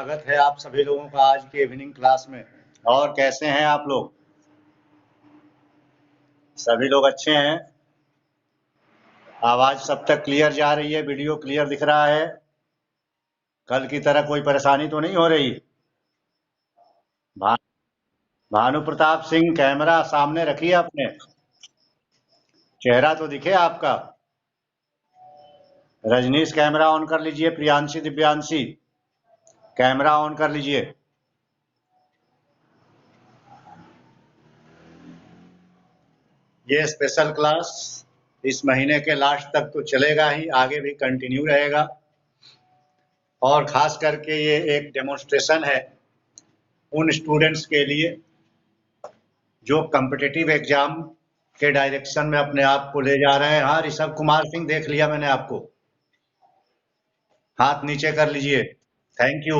स्वागत है आप सभी लोगों का आज के इवनिंग क्लास में। और कैसे हैं आप लोग? सभी लोग अच्छे हैं? आवाज सब तक क्लियर जा रही है? वीडियो क्लियर दिख रहा है? कल की तरह कोई परेशानी तो नहीं हो रही? भा, भानु प्रताप सिंह, कैमरा सामने रखिए अपने, चेहरा तो दिखे आपका। रजनीश कैमरा ऑन कर लीजिए। प्रियांशी, दिव्यांशी कैमरा ऑन कर लीजिए। ये स्पेशल क्लास इस महीने के लास्ट तक तो चलेगा ही, आगे भी कंटिन्यू रहेगा। और खास करके ये एक डेमोन्स्ट्रेशन है उन स्टूडेंट्स के लिए जो कॉम्पिटिटिव एग्जाम के डायरेक्शन में अपने आप को ले जा रहे हैं। हाँ, ऋषभ कुमार सिंह, देख लिया मैंने आपको। हाथ नीचे कर लीजिए। Thank you.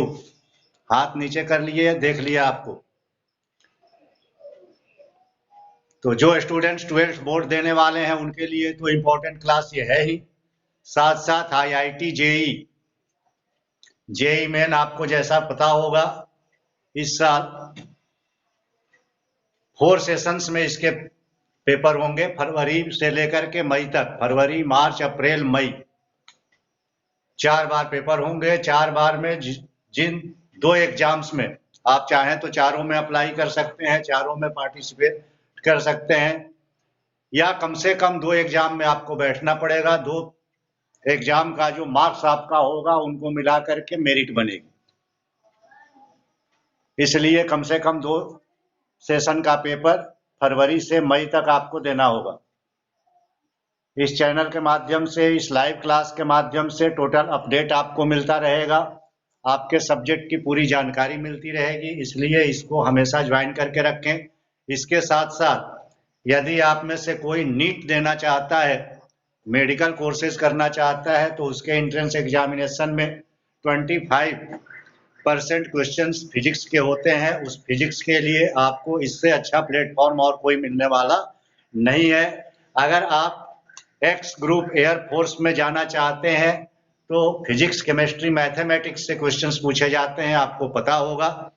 हाथ नीचे कर लिए, देख लिया आपको। तो जो स्टूडेंट्स 12th बोर्ड देने वाले हैं उनके लिए तो इम्पोर्टेंट क्लास ये है ही। साथ साथ IIT जेई मेन आपको जैसा पता होगा इस साल 4 सेशंस में इसके पेपर होंगे, फरवरी से लेकर के मई तक। फरवरी, मार्च, अप्रैल, मई 4 बार पेपर होंगे। 4 बार में जिन 2 एग्जाम्स में आप चाहें तो चारों में अप्लाई कर सकते हैं, चारों में पार्टिसिपेट कर सकते हैं, या कम से कम 2 एग्जाम में आपको बैठना पड़ेगा। 2 एग्जाम का जो मार्क्स आपका होगा उनको मिला करके मेरिट बनेगी। इसलिए कम से कम 2 सेशन का पेपर फरवरी से मई तक आपको देना होगा। इस चैनल के माध्यम से, इस लाइव क्लास के माध्यम से टोटल अपडेट आपको मिलता रहेगा, आपके सब्जेक्ट की पूरी जानकारी मिलती रहेगी, इसलिए इसको हमेशा ज्वाइन करके रखें। इसके साथ साथ यदि आप में से कोई नीट देना चाहता है, मेडिकल कोर्सेज करना चाहता है, तो उसके एंट्रेंस एग्जामिनेशन में 25% क्वेश्चंस फिजिक्स के होते हैं। उस फिजिक्स के लिए आपको इससे अच्छा प्लेटफॉर्म और कोई मिलने वाला नहीं है। अगर आप एक्स ग्रुप एयरफोर्स में जाना चाहते हैं तो फिजिक्स, केमिस्ट्री, मैथमेटिक्स से क्वेश्चंस पूछे जाते हैं, आपको पता होगा।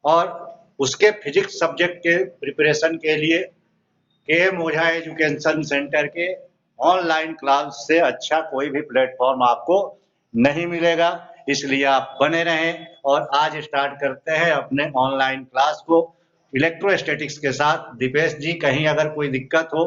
और उसके फिजिक्स सब्जेक्ट के प्रिपरेशन के लिए KM ओझा एजुकेशन सेंटर के ऑनलाइन क्लास से अच्छा कोई भी प्लेटफॉर्म आपको नहीं मिलेगा। इसलिए आप बने रहें। और आज स्टार्ट करते हैं अपने ऑनलाइन क्लास को इलेक्ट्रोस्टैटिक्स के साथ। दीपेश जी, कहीं अगर कोई दिक्कत हो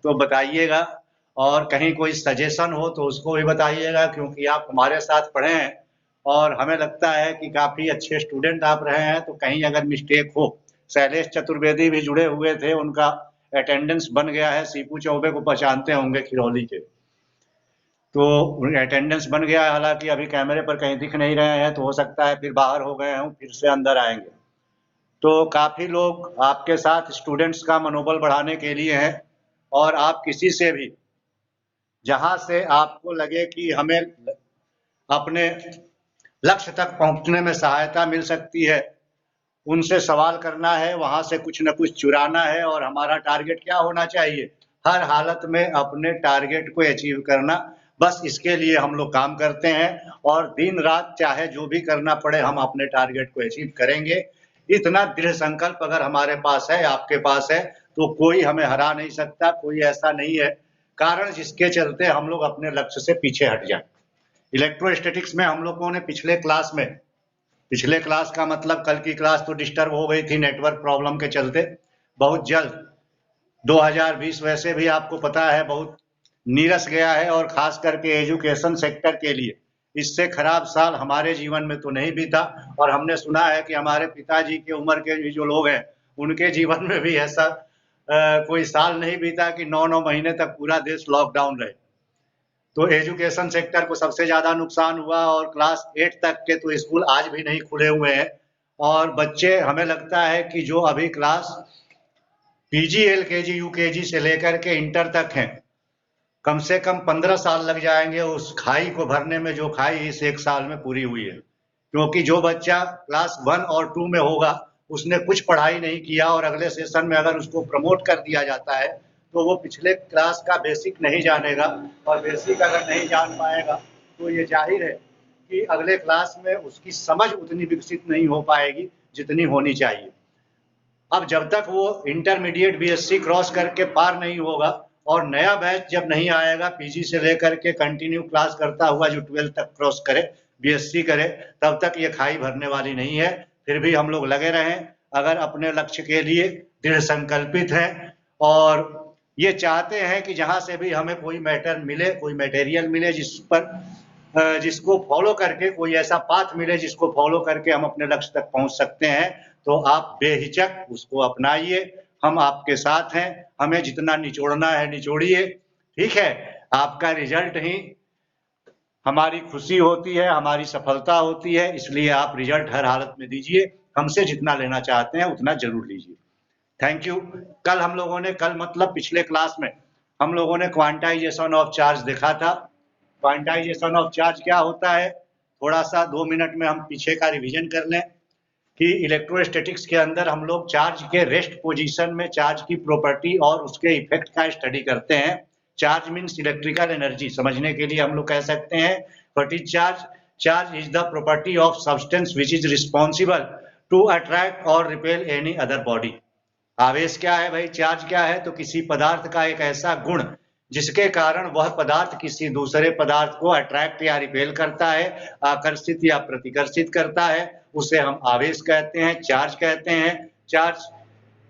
तो बताइएगा, और कहीं कोई सजेशन हो तो उसको भी बताइएगा, क्योंकि आप हमारे साथ पढ़े हैं और हमें लगता है कि काफ़ी अच्छे स्टूडेंट आप रहे हैं। तो कहीं अगर मिस्टेक हो, शैलेश चतुर्वेदी भी जुड़े हुए थे, उनका अटेंडेंस बन गया है। सीपू चौबे को पहचानते होंगे, खिरौली के, तो अटेंडेंस बन गया है। हालांकि अभी कैमरे पर कहीं दिख नहीं रहे हैं, तो हो सकता है फिर बाहर हो गए हों, फिर से अंदर आएंगे। तो काफ़ी लोग आपके साथ स्टूडेंट्स का मनोबल बढ़ाने के लिए हैं। और आप किसी से भी, जहां से आपको लगे कि हमें अपने लक्ष्य तक पहुंचने में सहायता मिल सकती है, उनसे सवाल करना है, वहां से कुछ न कुछ चुराना है। और हमारा टारगेट क्या होना चाहिए? हर हालत में अपने टारगेट को अचीव करना। बस इसके लिए हम लोग काम करते हैं, और दिन रात चाहे जो भी करना पड़े, हम अपने टारगेट को अचीव करेंगे। इतना दृढ़ संकल्प अगर हमारे पास है, आपके पास है, तो कोई हमें हरा नहीं सकता। कोई ऐसा नहीं है कारण जिसके चलते हम लोग अपने लक्ष्य से पीछे हट जाएं। इलेक्ट्रोस्टैटिक्स में हम लोगों ने पिछले क्लास का मतलब कल की क्लास तो डिस्टर्ब हो गई थी नेटवर्क प्रॉब्लम के चलते। बहुत जल्द 2020 वैसे भी आपको पता है बहुत नीरस गया है, और खास करके एजुकेशन सेक्टर के लिए इससे खराब साल हमारे जीवन में तो नहीं बीता। और हमने सुना है कि हमारे पिताजी की उम्र के जो लोग हैं, उनके जीवन में भी ऐसा कोई साल नहीं बीता कि 9-9 महीने तक पूरा देश लॉकडाउन रहे। तो एजुकेशन सेक्टर को सबसे ज़्यादा नुकसान हुआ। और क्लास 8 तक के तो स्कूल आज भी नहीं खुले हुए हैं। और बच्चे, हमें लगता है कि जो अभी क्लास PG, LKG, UKG से लेकर के इंटर तक हैं, कम से कम 15 साल लग जाएंगे उस खाई को भरने में, जो खाई इस 1 साल में पूरी हुई है। क्योंकि जो बच्चा क्लास 1 और 2 में होगा, उसने कुछ पढ़ाई नहीं किया, और अगले सेशन में अगर उसको प्रमोट कर दिया जाता है तो वो पिछले क्लास का बेसिक नहीं जानेगा। और बेसिक अगर नहीं जान पाएगा तो ये जाहिर है कि अगले क्लास में उसकी समझ उतनी विकसित नहीं हो पाएगी जितनी होनी चाहिए। अब जब तक वो इंटरमीडिएट बीएससी क्रॉस करके पार नहीं होगा और नया बैच जब नहीं आएगा पीजी से लेकर के कंटिन्यू क्लास करता हुआ जो 12 तक क्रॉस करे, बीएससी करे, तब तक ये खाई भरने वाली नहीं है। फिर भी हम लोग लगे रहें, अगर अपने लक्ष्य के लिए दृढ़ संकल्पित हैं और ये चाहते हैं कि जहां से भी हमें कोई मैटर मिले, कोई मटेरियल मिले जिसको फॉलो करके, कोई ऐसा पाथ मिले जिसको फॉलो करके हम अपने लक्ष्य तक पहुंच सकते हैं, तो आप बेहिचक उसको अपनाइए। हम आपके साथ हैं, हमें जितना निचोड़ना है निचोड़िए, ठीक है। आपका रिजल्ट ही हमारी खुशी होती है, हमारी सफलता होती है, इसलिए आप रिजल्ट हर हालत में दीजिए। हमसे जितना लेना चाहते हैं उतना जरूर लीजिए। Thank you. कल मतलब पिछले क्लास में हम लोगों ने क्वांटाइजेशन ऑफ चार्ज देखा था। क्वांटाइजेशन ऑफ चार्ज क्या होता है, थोड़ा सा 2 मिनट में हम पीछे का रिवीजन कर लें कि इलेक्ट्रोस्टैटिक्स के अंदर हम लोग चार्ज के रेस्ट पोजीशन में चार्ज की प्रॉपर्टी और उसके इफेक्ट का स्टडी करते हैं। चार्ज मीन्स इलेक्ट्रिकल एनर्जी, समझने के लिए हम लोग कह सकते हैं what is charge. Charge is the property of substance which is responsible to attract और रिपेल एनी अदर बॉडी। आवेश क्या है भाई, चार्ज क्या है, तो किसी पदार्थ का एक ऐसा गुण जिसके कारण वह पदार्थ किसी दूसरे पदार्थ को अट्रैक्ट या रिपेल करता है, आकर्षित या प्रतिकर्षित करता है, उसे हम आवेश कहते हैं, चार्ज कहते हैं। चार्ज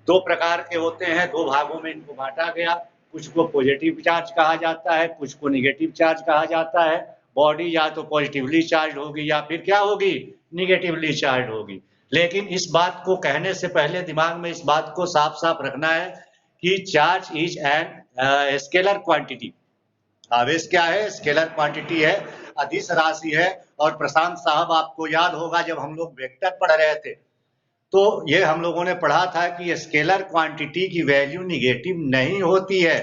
2 प्रकार के होते हैं, 2 भागों में इनको बांटा गया। कुछ को पॉजिटिव चार्ज कहा जाता है, कुछ को निगेटिव चार्ज कहा जाता है। बॉडी या तो पॉजिटिवली चार्ज होगी या फिर क्या होगी, निगेटिवली चार्ज होगी। लेकिन इस बात को कहने से पहले दिमाग में इस बात को साफ साफ रखना है कि charge is an scalar quantity. आवेश क्या है, स्केलर क्वांटिटी है, अदिश राशि है। और प्रशांत साहब आपको याद होगा जब हम लोग वेक्टर पढ़ रहे थे तो ये हम लोगों ने पढ़ा था कि स्केलर क्वांटिटी की वैल्यू निगेटिव नहीं होती है।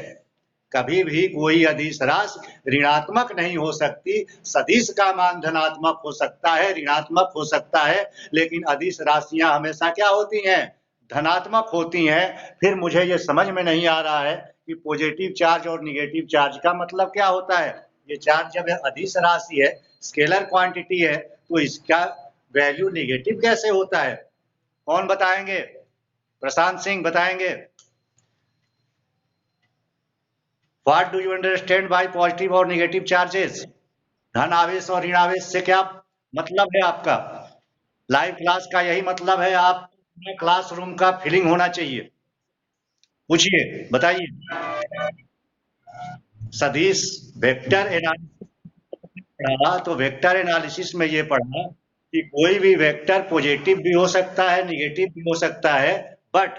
कभी भी कोई अदिश राशि ऋणात्मक नहीं हो सकती। सदिश का मान धनात्मक हो सकता है, ऋणात्मक हो सकता है, लेकिन अदिश राशियां हमेशा क्या होती हैं, धनात्मक होती हैं। फिर मुझे ये समझ में नहीं आ रहा है कि पॉजिटिव चार्ज और निगेटिव चार्ज का मतलब क्या होता है। ये चार्ज जब अदिश राशि है, स्केलर क्वांटिटी है, तो इसका वैल्यू निगेटिव कैसे होता है, कौन बताएंगे? प्रशांत सिंह बताएंगे। What do you understand by positive और नेगेटिव चार्जेस? धन आवेश और ऋण आवेश से क्या मतलब है आपका? लाइव क्लास का यही मतलब है, आप क्लासरूम का फीलिंग होना चाहिए। पूछिए, बताइए। सदिश वेक्टर एनालिसिस पढ़ा, तो वेक्टर एनालिसिस में ये पढ़ा कि कोई भी वेक्टर पॉजिटिव भी हो सकता है, निगेटिव भी हो सकता है, बट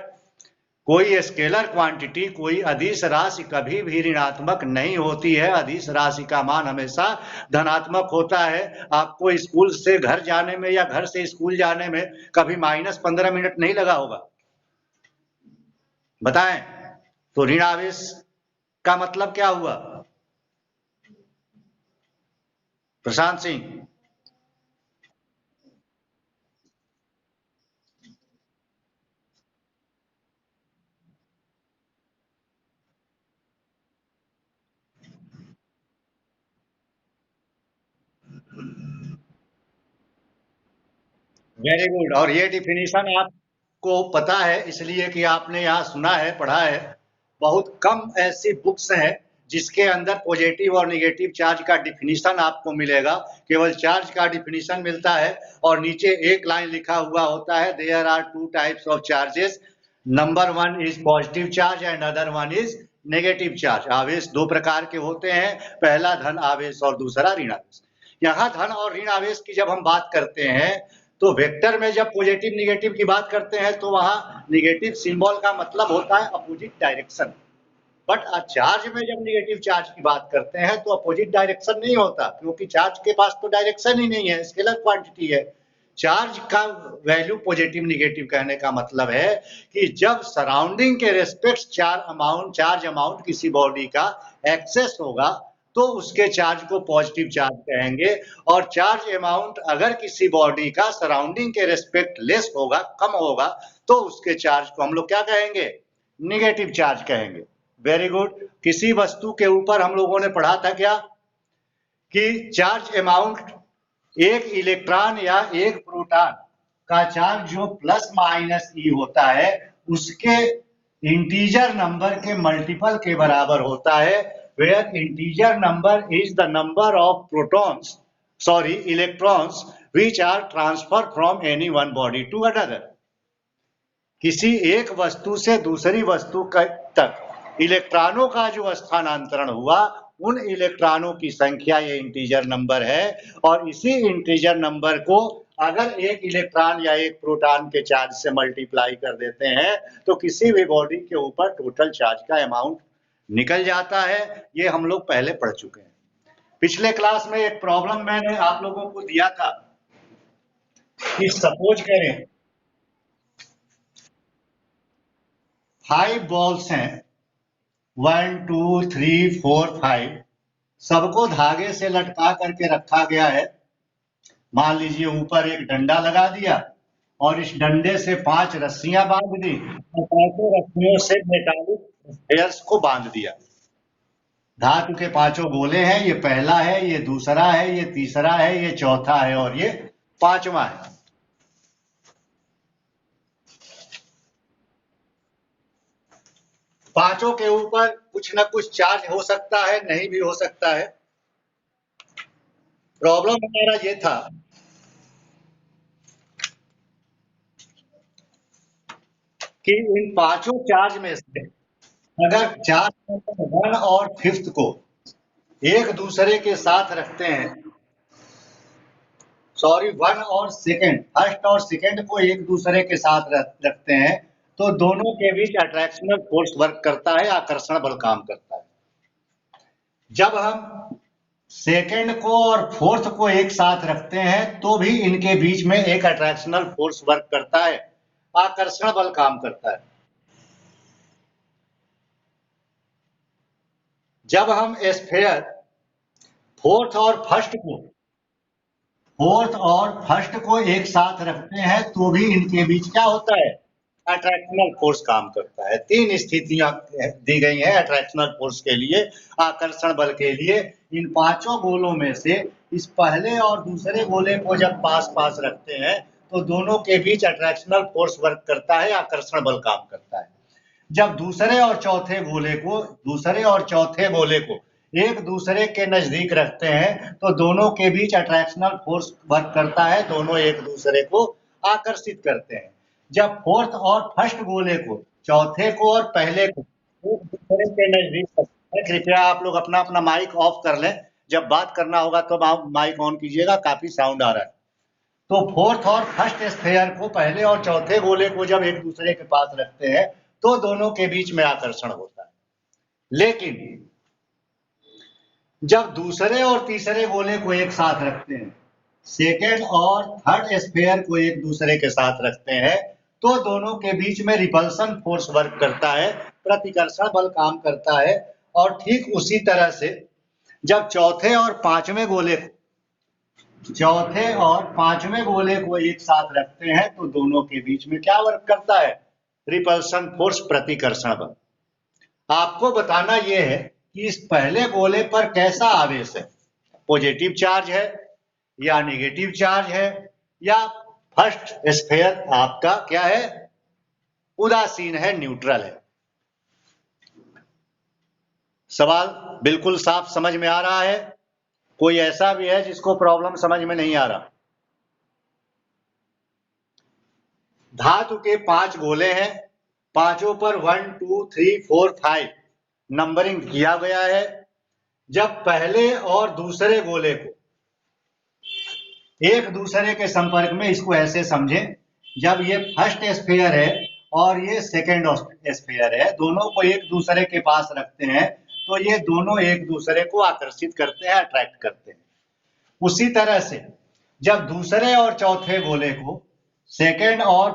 कोई स्केलर क्वांटिटी, कोई अदिश राशि कभी भी ऋणात्मक नहीं होती है। अदिश राशि का मान हमेशा धनात्मक होता है। आपको स्कूल से घर जाने में या घर से स्कूल जाने में कभी -15 मिनट नहीं लगा होगा, बताएं। तो ऋण आवेश का मतलब क्या हुआ, प्रशांत सिंह? Very good. और ये डिफिनीशन आपको पता है इसलिए कि आपने यहाँ सुना है, पढ़ा है। बहुत कम ऐसी बुक्स हैं जिसके अंदर पॉजिटिव और नेगेटिव चार्ज का डिफिनीशन आपको मिलेगा। केवल चार्ज का डिफिनीशन मिलता है और नीचे एक लाइन लिखा हुआ होता है, there are 2 types of charges, number 1 is positive charge and other 1 is negative charge. आवेश 2 प्रकार के होते हैं, पहला धन आवेश और दूसरा ऋण आवेश। यहाँ धन और ऋण आवेश की जब हम बात करते हैं तो वेक्टर में जब पॉजिटिव निगेटिव की बात करते हैं तो वहां निगेटिव सिंबल का मतलब होता है अपोजिट डायरेक्शन। बट चार्ज में जब निगेटिव चार्ज की बात करते हैं तो अपोजिट डायरेक्शन नहीं होता, क्योंकि चार्ज के पास तो डायरेक्शन ही नहीं है, स्केलर क्वांटिटी है। चार्ज का वैल्यू पॉजिटिव निगेटिव कहने का मतलब है कि जब सराउंडिंग के रेस्पेक्ट चार्ज अमाउंट किसी बॉडी का एक्सेस होगा तो उसके चार्ज को पॉजिटिव चार्ज कहेंगे। और चार्ज अमाउंट अगर किसी बॉडी का सराउंडिंग के रेस्पेक्ट लेस होगा, कम होगा, तो उसके चार्ज को हम लोग क्या कहेंगे, निगेटिव चार्ज कहेंगे। Very good. किसी वस्तु के ऊपर हम लोगों ने पढ़ा था क्या कि चार्ज अमाउंट एक इलेक्ट्रॉन या एक प्रोटॉन का चार्ज जो प्लस माइनस ई होता है उसके इंटीजर नंबर के मल्टीपल के बराबर होता है, where integer number is the number of electrons which are transferred from any one body to another. किसी एक वस्तु से दूसरी वस्तु तक इलेक्ट्रॉनों का जो स्थानांतरण हुआ उन इलेक्ट्रॉनों की संख्या ये इंटीजर नंबर है, और इसी इंटीजर नंबर को अगर एक इलेक्ट्रॉन या एक प्रोटॉन के चार्ज से मल्टीप्लाई कर देते हैं तो किसी भी बॉडी के ऊपर टोटल चार्ज का अमाउंट निकल जाता है। ये हम लोग पहले पढ़ चुके हैं। पिछले क्लास में एक प्रॉब्लम मैंने आप लोगों को दिया था कि सपोज करें 5 बॉल्स हैं, 1 2 3 4 5, सबको धागे से लटका करके रखा गया है। मान लीजिए ऊपर एक डंडा लगा दिया और इस डंडे से 5 रस्सियां बांध दी और 5 रस्सियों से मेटालिक स्फीयर्स को बांध दिया। धातु के 5 गोले हैं, ये पहला है, ये दूसरा है, ये तीसरा है, ये चौथा है और ये 5वां है। पांचों के ऊपर कुछ ना कुछ चार्ज हो सकता है, नहीं भी हो सकता है। प्रॉब्लम हमारा ये था कि इन 5 चार्ज में से अगर चार्ज नंबर 1 और 5th को एक दूसरे के साथ रखते हैं, 1 और 2nd, फर्स्ट और सेकंड को एक दूसरे के साथ रखते हैं तो दोनों के बीच अट्रैक्शनल फोर्स वर्क करता है, आकर्षण बल काम करता है। जब हम सेकंड को और 4th को एक साथ रखते हैं तो भी इनके बीच में एक अट्रैक्शनल फोर्स वर्क करता है, आकर्षण बल काम करता है। जब हम स्फीयर 4th और 1st को एक साथ रखते हैं तो भी इनके बीच क्या होता है, अट्रैक्शनल फोर्स काम करता है। 3 स्थितियां दी गई हैं अट्रैक्शनल फोर्स के लिए, आकर्षण बल के लिए। इन 5 गोलों में से इस पहले और दूसरे गोले को जब पास रखते हैं तो दोनों के बीच अट्रैक्शनल फोर्स वर्क करता है, आकर्षण बल काम करता है। जब दूसरे और चौथे गोले को एक दूसरे के नजदीक रखते हैं तो दोनों के बीच अट्रैक्शनल फोर्स वर्क करता है, दोनों एक दूसरे को आकर्षित करते हैं। जब 4th और 1st गोले को चौथे को और पहले को एक दूसरे के नजदीक रखते हैं, कृपया आप लोग अपना अपना माइक ऑफ कर लें, जब बात करना होगा तो आप माइक ऑन कीजिएगा, काफी साउंड आ रहा है। तो 4th और 1st स्फीयर को पहले और चौथे गोले को जब एक दूसरे के पास रखते हैं तो दोनों के बीच में आकर्षण होता है। लेकिन जब दूसरे और तीसरे गोले को एक साथ रखते हैं, सेकेंड और 3rd स्फीयर को एक दूसरे के साथ रखते हैं तो दोनों के बीच में रिपल्सन फोर्स वर्क करता है, प्रतिकर्षण बल काम करता है। और ठीक उसी तरह से जब चौथे और पांचवें गोले को एक साथ रखते हैं तो दोनों के बीच में क्या वर्क करता है, रिपल्सन फोर्स, प्रतिकर्षण बल। आपको बताना यह है कि इस पहले गोले पर कैसा आवेश है, पॉजिटिव चार्ज है या नेगेटिव चार्ज है, या फर्स्ट स्फीयर आपका क्या है, उदासीन है, न्यूट्रल है। सवाल बिल्कुल साफ समझ में आ रहा है? कोई ऐसा भी है जिसको प्रॉब्लम समझ में नहीं आ रहा? धातु के 5 गोले हैं, पांचों पर 1 2 3 4 5 नंबरिंग किया गया है। जब पहले और दूसरे गोले को एक दूसरे के संपर्क में, इसको ऐसे समझें, जब ये फर्स्ट स्फीयर है और ये सेकेंड स्फीयर है, दोनों को एक दूसरे के पास रखते हैं तो ये दोनों एक दूसरे को आकर्षित करते हैं, अट्रैक्ट करते हैं। उसी तरह से जब दूसरे और चौथे गोले को सेकेंड और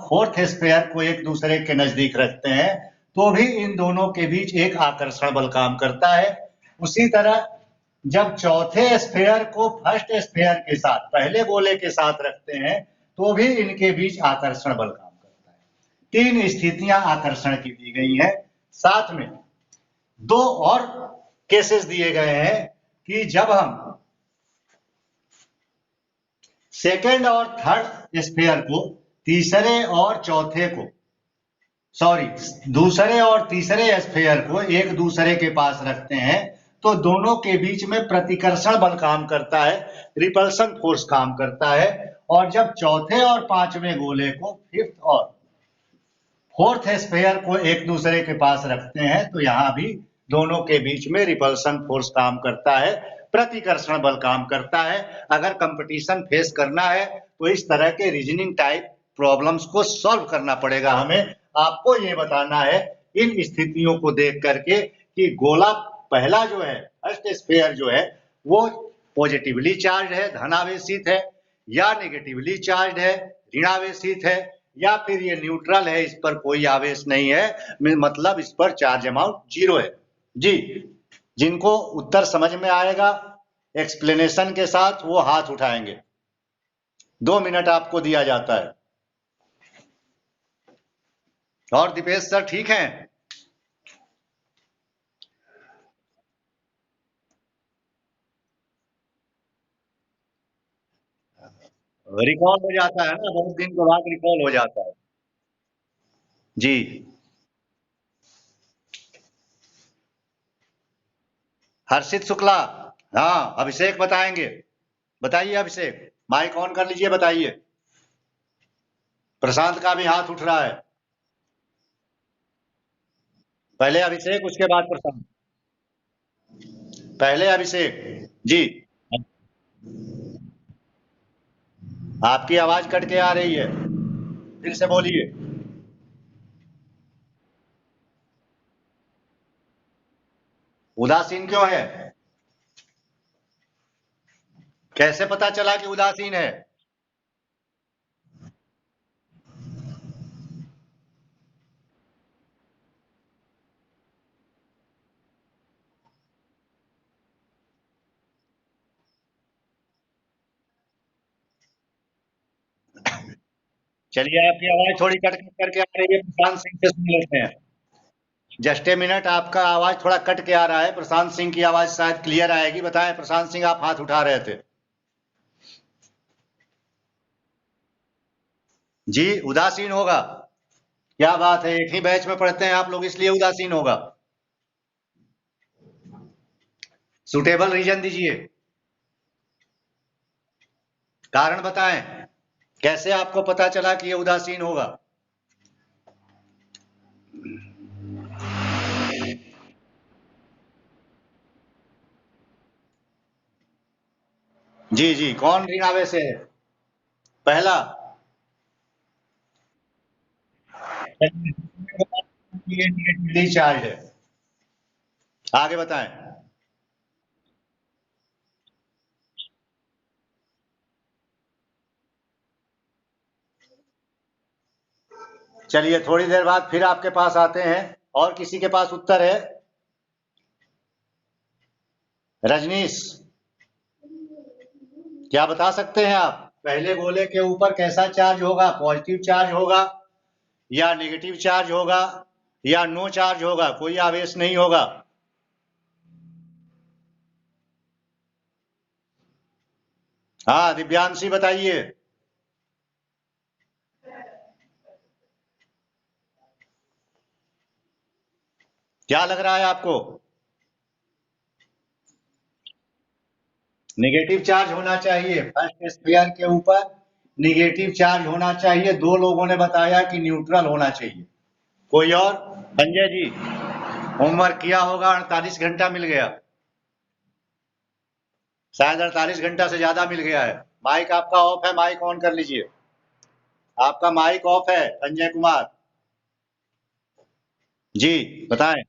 4th स्फीयर को एक दूसरे के नजदीक रखते हैं तो भी इन दोनों के बीच एक आकर्षण बल काम करता है। उसी तरह जब चौथे स्फीयर को फर्स्ट स्फीयर के साथ, पहले गोले के साथ रखते हैं तो भी इनके बीच आकर्षण बल काम करता है। 3 स्थितियां आकर्षण की दी गई हैं। साथ में 2 और केसेस दिए गए हैं कि जब हम सेकेंड और थर्ड स्फीयर को तीसरे और चौथे को, सॉरी, दूसरे और तीसरे स्फीयर को एक दूसरे के पास रखते हैं तो दोनों के बीच में प्रतिकर्षण बल काम करता है, रिपल्सन फोर्स काम करता है। और जब चौथे और पांचवें गोले को फिफ्थ और फोर्थ स्फीयर को एक दूसरे के पास रखते हैं तो यहां भी दोनों के बीच में रिपल्सन फोर्स काम करता है, प्रतिकर्षण बल काम करता है। अगर कंपटीशन फेस करना है तो इस तरह के रीजनिंग टाइप प्रॉब्लम्स को सॉल्व करना पड़ेगा हमें। आपको ये बताना है इन स्थितियों को देख करके कि गोला पहला जो है, फर्स्ट स्फीयर जो है, वो पॉजिटिवली चार्ज है, धनावेशित है, या नेगेटिवली चार्ज है, ऋणावेशित है, या फिर ये न्यूट्रल है, इस पर कोई आवेश नहीं है, मतलब इस पर चार्ज अमाउंट 0 है। जी, जिनको उत्तर समझ में आएगा एक्सप्लेनेशन के साथ वो हाथ उठाएंगे। 2 मिनट आपको दिया जाता है। और दीपेश सर ठीक हैं? रिकॉल हो जाता है ना, बहुत दिन के बाद रिकॉल हो जाता है। जी, हर्षित शुक्ला, हाँ अभिषेक बताएंगे। बताइए अभिषेक, माइक ऑन कर लीजिए, बताइए। प्रशांत का भी हाथ उठ रहा है। पहले अभिषेक, उसके बाद प्रशांत। पहले अभिषेक जी। आपकी आवाज कट के आ रही है, फिर से बोलिए। उदासीन क्यों है? कैसे पता चला कि उदासीन है? चलिए, आपकी आवाज थोड़ी कट कट करके आ रही है, प्रशांत सिंह से सुन लेते हैं। जस्ट ए मिनट, आपका आवाज थोड़ा कट के आ रहा है, प्रशांत सिंह की आवाज शायद क्लियर आएगी। बताएं प्रशांत सिंह, आप हाथ उठा रहे थे। जी, उदासीन होगा? क्या बात है, एक ही बैच में पढ़ते हैं आप लोग, इसलिए उदासीन होगा। सुटेबल रीजन दीजिए, कारण बताएं, कैसे आपको पता चला कि ये उदासीन होगा? जी जी, कौन ऋणावे से है? पहला नेगेटिवली चार्ज है। आगे बताएं। चलिए, थोड़ी देर बाद फिर आपके पास आते हैं। और किसी के पास उत्तर है? रजनीश, क्या बता सकते हैं आप? पहले गोले के ऊपर कैसा चार्ज होगा? पॉजिटिव चार्ज होगा या नेगेटिव चार्ज होगा या नो चार्ज होगा, कोई आवेश नहीं होगा? हाँ दिव्यांशी, बताइए। क्या लग रहा है आपको? नेगेटिव चार्ज होना चाहिए, फर्स्ट स्फीयर के ऊपर नेगेटिव चार्ज होना चाहिए। दो लोगों ने बताया कि न्यूट्रल होना चाहिए। कोई और? संजय जी, होमवर्क किया होगा, 48 घंटा मिल गया, शायद 48 घंटा से ज्यादा मिल गया है। माइक आपका ऑफ है, माइक ऑन कर लीजिए। आपका माइक ऑफ है संजय कुमार जी। बताएं,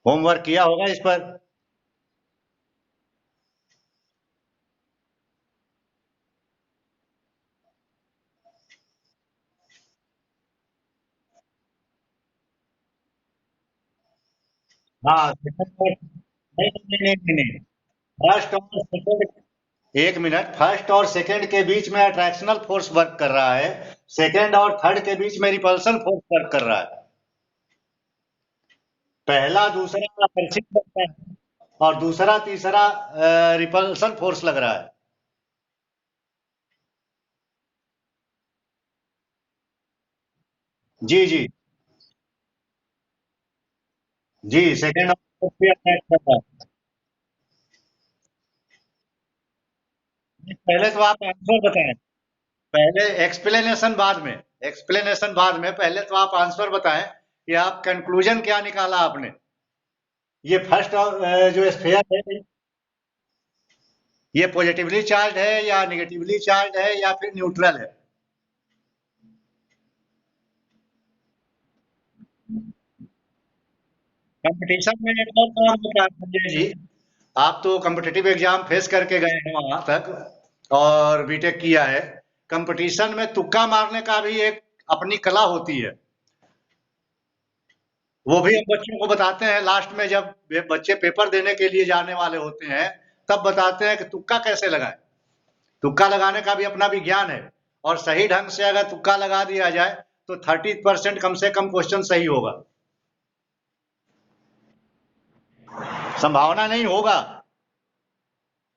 होमवर्क किया होगा इस पर? हाँ, नहीं नहीं नहीं नहीं, फर्स्ट और सेकंड, एक मिनट, फर्स्ट और सेकंड के बीच में अट्रैक्शनल फोर्स वर्क कर रहा है, सेकंड और थर्ड के बीच में रिपल्सन फोर्स वर्क कर रहा है। पहला दूसरा आकर्षित करता है और दूसरा तीसरा रिपल्सन फोर्स लग रहा है। जी जी जी, सेकंड ऑप्शन अटैक करता है। पहले तो आप आंसर बताएं। पहले एक्सप्लेनेशन बाद में। एक्सप्लेनेशन बाद में, पहले तो आप आंसर बताएं कि आप कंक्लूजन क्या निकाला आपने। ये फर्स्ट जो स्फेयर है, ये पॉजिटिवली चार्ज है या निगेटिवली चार्ज है या फिर न्यूट्रल है? कंपटीशन में एक और काम होता है संजय जी। आप तो कॉम्पिटिटिव एग्जाम फेस करके गए हैं वहां तक, और बीटेक किया है। कंपटीशन में तुक्का मारने का भी एक अपनी कला होती है। वो भी हम बच्चों को बताते हैं लास्ट में, जब बच्चे पेपर देने के लिए जाने वाले होते हैं, तब बताते हैं कि तुक्का कैसे लगाएं। तुक्का लगाने का भी अपना विज्ञान है, और सही ढंग से अगर तुक्का लगा दिया जाए तो 30% कम से कम क्वेश्चन सही होगा। संभावना नहीं होगा।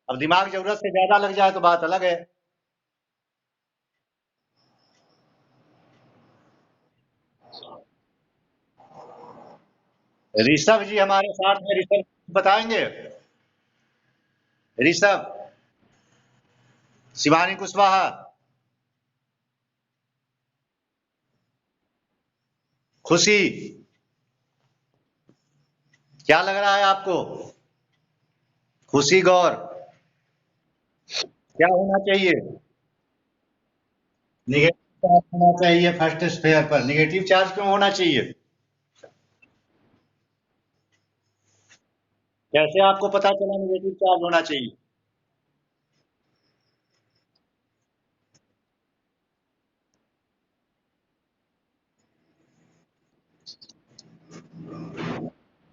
अब दिमाग जरूरत से ज्यादा लग जाए तो बात अलग है। ऋषभ जी हमारे साथ में, ऋषभ बताएंगे। ऋषभ, शिवानी कुशवाहा, खुशी, क्या लग रहा है आपको? खुशी गौर, क्या होना चाहिए? निगेटिव चार्ज होना चाहिए फर्स्ट स्फेयर पर। निगेटिव चार्ज क्यों होना चाहिए? कैसे आपको पता चला निगेटिव चार्ज होना चाहिए?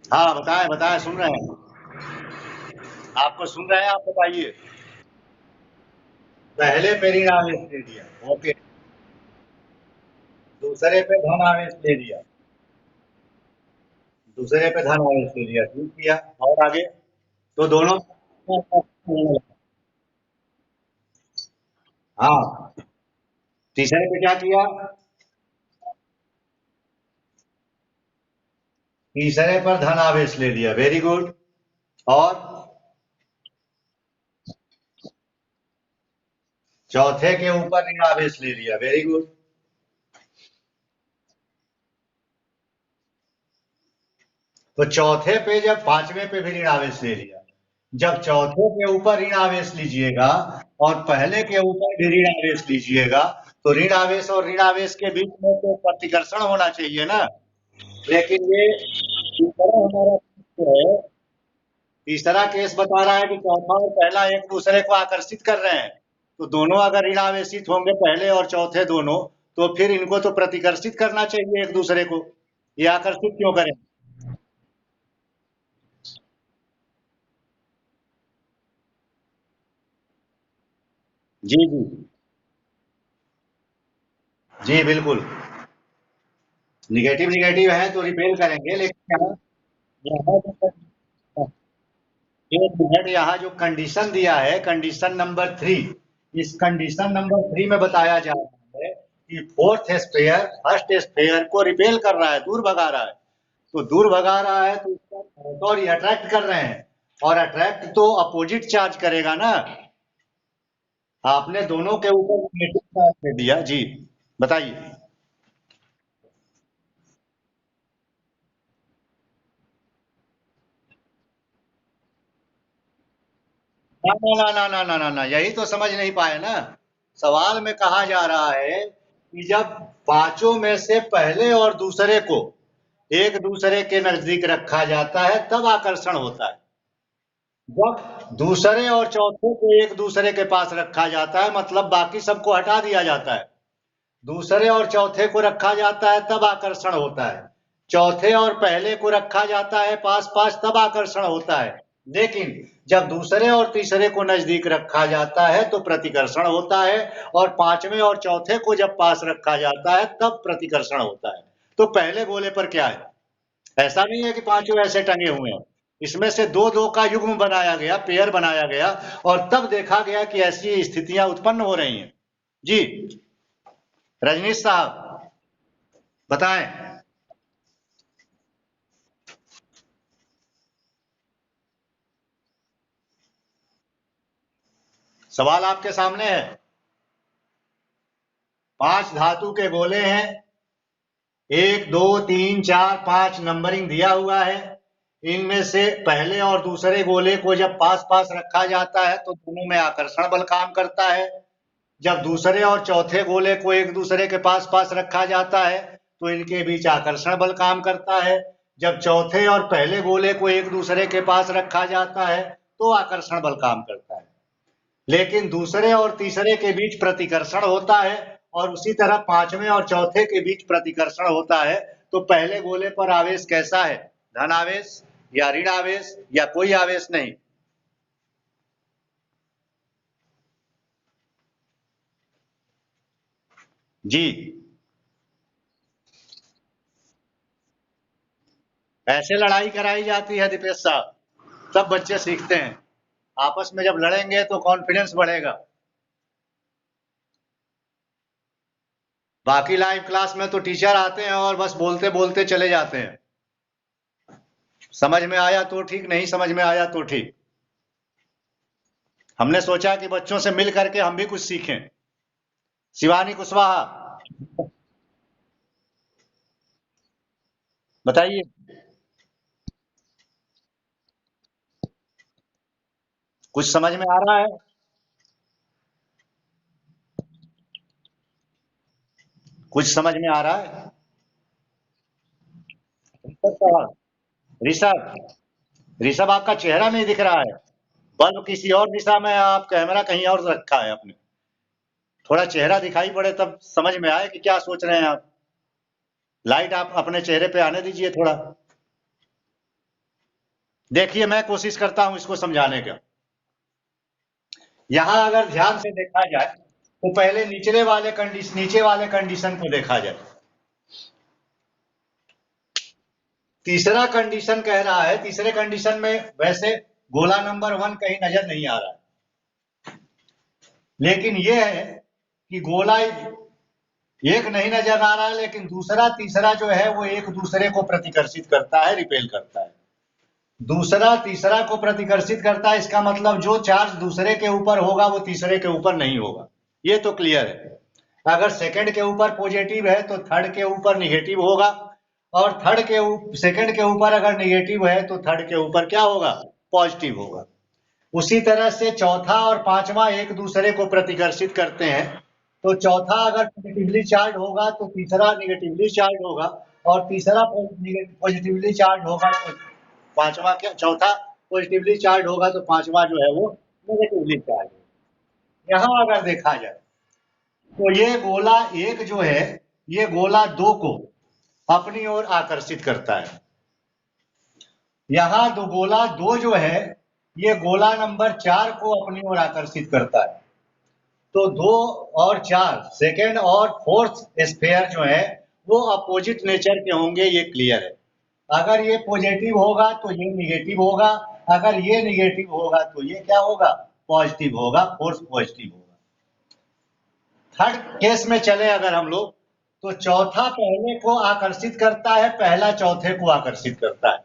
हाँ बताएं बताएं, सुन रहे हैं। आपको सुन रहे हैं, आप बताइए। पहले पे ऋण आवेश दे दिया, ओके। दूसरे पे धन आवेश दे दिया। दूसरे पे धन आवेश दे दिया, ठीक किया। और आगे? तो दोनों। हाँ। तीसरे पे क्या किया? तीसरे पर धन आवेश ले लिया, वेरी गुड। और चौथे के ऊपर ऋण आवेश ले लिया, वेरी गुड। तो चौथे पे, जब पांचवें पे भी ऋण आवेश ले लिया, जब चौथे के ऊपर ऋण आवेश लीजिएगा और पहले के ऊपर भी ऋण आवेश लीजिएगा, तो ऋण आवेश और ऋण आवेश के बीच में तो प्रतिकर्षण होना चाहिए ना। लेकिन ये तीसरा हमारा केस है। तीसरा केस बता रहा है कि चौथा और पहला एक दूसरे को आकर्षित कर रहे हैं। तो दोनों अगर ऋण आवेशित होंगे, पहले और चौथे दोनों, तो फिर इनको तो प्रतिकर्षित करना चाहिए एक दूसरे को। ये आकर्षित क्यों करें? जी जी जी बिल्कुल। निगेटिव निगेटिव है तो रिपेल करेंगे, लेकिन यहाँ यहाँ जो, एक मिनट, यहाँ जो कंडीशन दिया है, कंडीशन नंबर 3, इस कंडीशन नंबर 3 में बताया जा रहा है कि फोर्थ स्पेयर फर्स्ट स्पेयर को रिपेल कर रहा है, दूर भगा रहा है। तो दूर भगा रहा है तो इसका, सॉरी, अट्रैक्ट कर रहे हैं। और अट्रैक्ट तो अपोजिट चार्ज करेगा ना। आपने दोनों के ऊपर नेगेटिव चार्ज दे दिया जी। बताइए। ना ना ना ना ना ना ना, यही तो समझ नहीं पाए ना। सवाल में कहा जा रहा है कि जब पांचों में से पहले और दूसरे को एक दूसरे के नजदीक रखा जाता है तब आकर्षण होता है। जब दूसरे और चौथे को एक दूसरे के पास रखा जाता है, मतलब बाकी सबको हटा दिया जाता है, दूसरे और चौथे को रखा जाता है तब आकर्षण होता है। चौथे और पहले को रखा जाता है पास पास, तब आकर्षण होता है। लेकिन जब दूसरे और तीसरे को नजदीक रखा जाता है तो प्रतिकर्षण होता है। और पांचवें और चौथे को जब पास रखा जाता है तब प्रतिकर्षण होता है। तो पहले गोले पर क्या है? ऐसा नहीं है कि पांचों ऐसे टंगे हुए हैं। इसमें से दो दो का युग्म बनाया गया, पेयर बनाया गया, और तब देखा गया कि ऐसी स्थितियां उत्पन्न हो रही हैं। जी, रजनीश साहब बताएं। सवाल आपके सामने है। 5 धातु के गोले हैं, 1 2 3 4 5 नंबरिंग दिया हुआ है। इनमें से पहले और दूसरे गोले को जब पास पास रखा जाता है तो दोनों में आकर्षण बल काम करता है। जब दूसरे और चौथे गोले को एक दूसरे के पास पास रखा जाता है तो इनके बीच आकर्षण बल काम करता है। जब चौथे और पहले गोले को एक दूसरे के पास रखा जाता है तो आकर्षण बल काम करता है। लेकिन दूसरे और तीसरे के बीच प्रतिकर्षण होता है और उसी तरह पांचवें और चौथे के बीच प्रतिकर्षण होता है। तो पहले गोले पर आवेश कैसा है? धन आवेश या ऋण आवेश या कोई आवेश नहीं? जी, ऐसे लड़ाई कराई जाती है दीपेश साहब, तब बच्चे सीखते हैं। आपस में जब लड़ेंगे तो कॉन्फिडेंस बढ़ेगा। बाकी लाइव क्लास में तो टीचर आते हैं और बस बोलते बोलते चले जाते हैं। समझ में आया तो ठीक, नहीं समझ में आया तो ठीक। हमने सोचा कि बच्चों से मिल करके हम भी कुछ सीखें। शिवानी कुशवाहा, बताइए। कुछ समझ में आ रहा है? कुछ समझ में आ रहा है? ऋषभ, ऋषभ आपका चेहरा नहीं दिख रहा है। बल्ब किसी और दिशा में है, आप कैमरा कहीं और रखा है आपने। थोड़ा चेहरा दिखाई पड़े तब समझ में आए कि क्या सोच रहे हैं आप। लाइट आप अपने चेहरे पे आने दीजिए थोड़ा। देखिए, मैं कोशिश करता हूं इसको समझाने का। यहां अगर ध्यान से देखा जाए तो पहले नीचे वाले कंडीशन को देखा जाए। तीसरा कंडीशन कह रहा है, तीसरे कंडीशन में वैसे गोला नंबर 1 कहीं नजर नहीं आ रहा है, लेकिन यह है कि गोला एक नहीं नजर आ रहा है, लेकिन दूसरा तीसरा जो है वो एक दूसरे को प्रतिकर्षित करता है, रिपेल करता है। दूसरा तीसरा को प्रतिकर्षित करता है, इसका मतलब जो चार्ज दूसरे के ऊपर होगा वो तीसरे के ऊपर नहीं होगा। ये तो क्लियर है। अगर सेकंड के ऊपर पॉजिटिव है तो थर्ड के ऊपर निगेटिव होगा, और सेकंड के ऊपर अगर निगेटिव है तो थर्ड के ऊपर क्या होगा? पॉजिटिव होगा। उसी तरह से चौथा और पांचवा एक दूसरे को प्रतिकर्षित करते हैं। तो चौथा अगर पॉजिटिवली चार्ज होगा तो तीसरा निगेटिवली चार्ज होगा, और तीसरा पॉजिटिवली चार्ज होगा तो पांचवा क्या चौथा पॉजिटिवली चार्ज होगा तो पांचवा जो है वो नेगेटिवली चार्ज होगा। यहाँ अगर देखा जाए तो ये गोला एक जो है ये गोला 2 को अपनी ओर आकर्षित करता है। यहाँ गोला 2 जो है ये गोला नंबर 4 को अपनी ओर आकर्षित करता है। तो 2 और 4 सेकेंड और फोर्थ स्फीयर जो है वो अपोजिट नेचर के होंगे, ये क्लियर है। अगर ये पॉजिटिव होगा तो ये निगेटिव होगा, अगर ये निगेटिव होगा तो ये क्या होगा? पॉजिटिव होगा, फोर्स पॉजिटिव होगा। थर्ड केस में चले अगर हम लोग, तो चौथा पहले को आकर्षित करता है, पहला चौथे को आकर्षित करता है।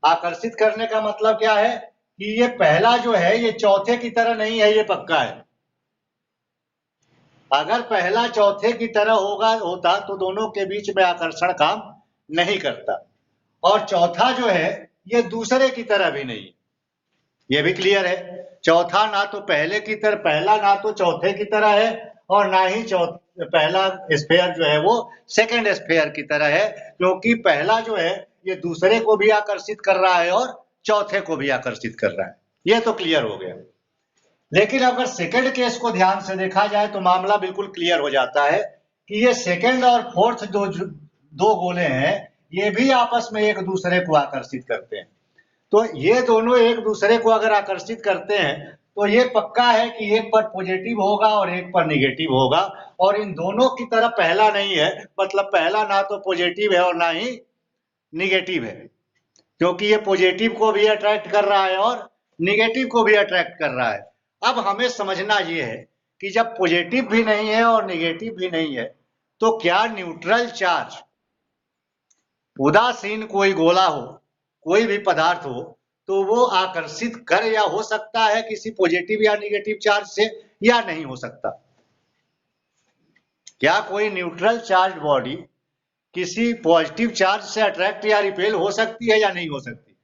आकर्षित करने का मतलब क्या है कि ये पहला जो है ये चौथे की तरह नहीं है, ये पक्का है। अगर पहला चौथे की तरह होता तो दोनों के बीच में आकर्षण काम नहीं करता, और चौथा जो है ये दूसरे की तरह भी नहीं, ये भी क्लियर है। चौथा ना तो पहला ना तो चौथे की तरह है, और ना ही पहला स्फीयर जो है वो सेकंड स्फीयर की तरह है, क्योंकि पहला जो है ये दूसरे को भी आकर्षित कर रहा है और चौथे को भी आकर्षित कर रहा है। ये तो क्लियर हो गया। लेकिन अगर सेकंड केस को ध्यान से देखा जाए तो मामला बिल्कुल क्लियर हो जाता है कि ये सेकंड और फोर्थ दो गोले हैं, ये भी आपस में एक दूसरे को आकर्षित करते हैं। तो ये दोनों एक दूसरे को अगर आकर्षित करते हैं तो ये पक्का है कि एक पर पॉजिटिव होगा और एक पर निगेटिव होगा, और इन दोनों की तरह पहला नहीं है, मतलब पहला ना तो पॉजिटिव है और ना ही निगेटिव है, क्योंकि ये पॉजिटिव को भी अट्रैक्ट कर रहा है और निगेटिव को भी अट्रैक्ट कर रहा है। अब हमें समझना ये है कि जब पॉजिटिव भी नहीं है और निगेटिव भी नहीं है तो क्या न्यूट्रल चार्ज उदासीन कोई गोला हो, कोई भी पदार्थ हो, तो वो आकर्षित कर या हो सकता है किसी पॉजिटिव या निगेटिव चार्ज से, या नहीं हो सकता। क्या कोई न्यूट्रल चार्ज बॉडी किसी पॉजिटिव चार्ज से अट्रैक्ट या रिपेल हो सकती है या नहीं हो सकती?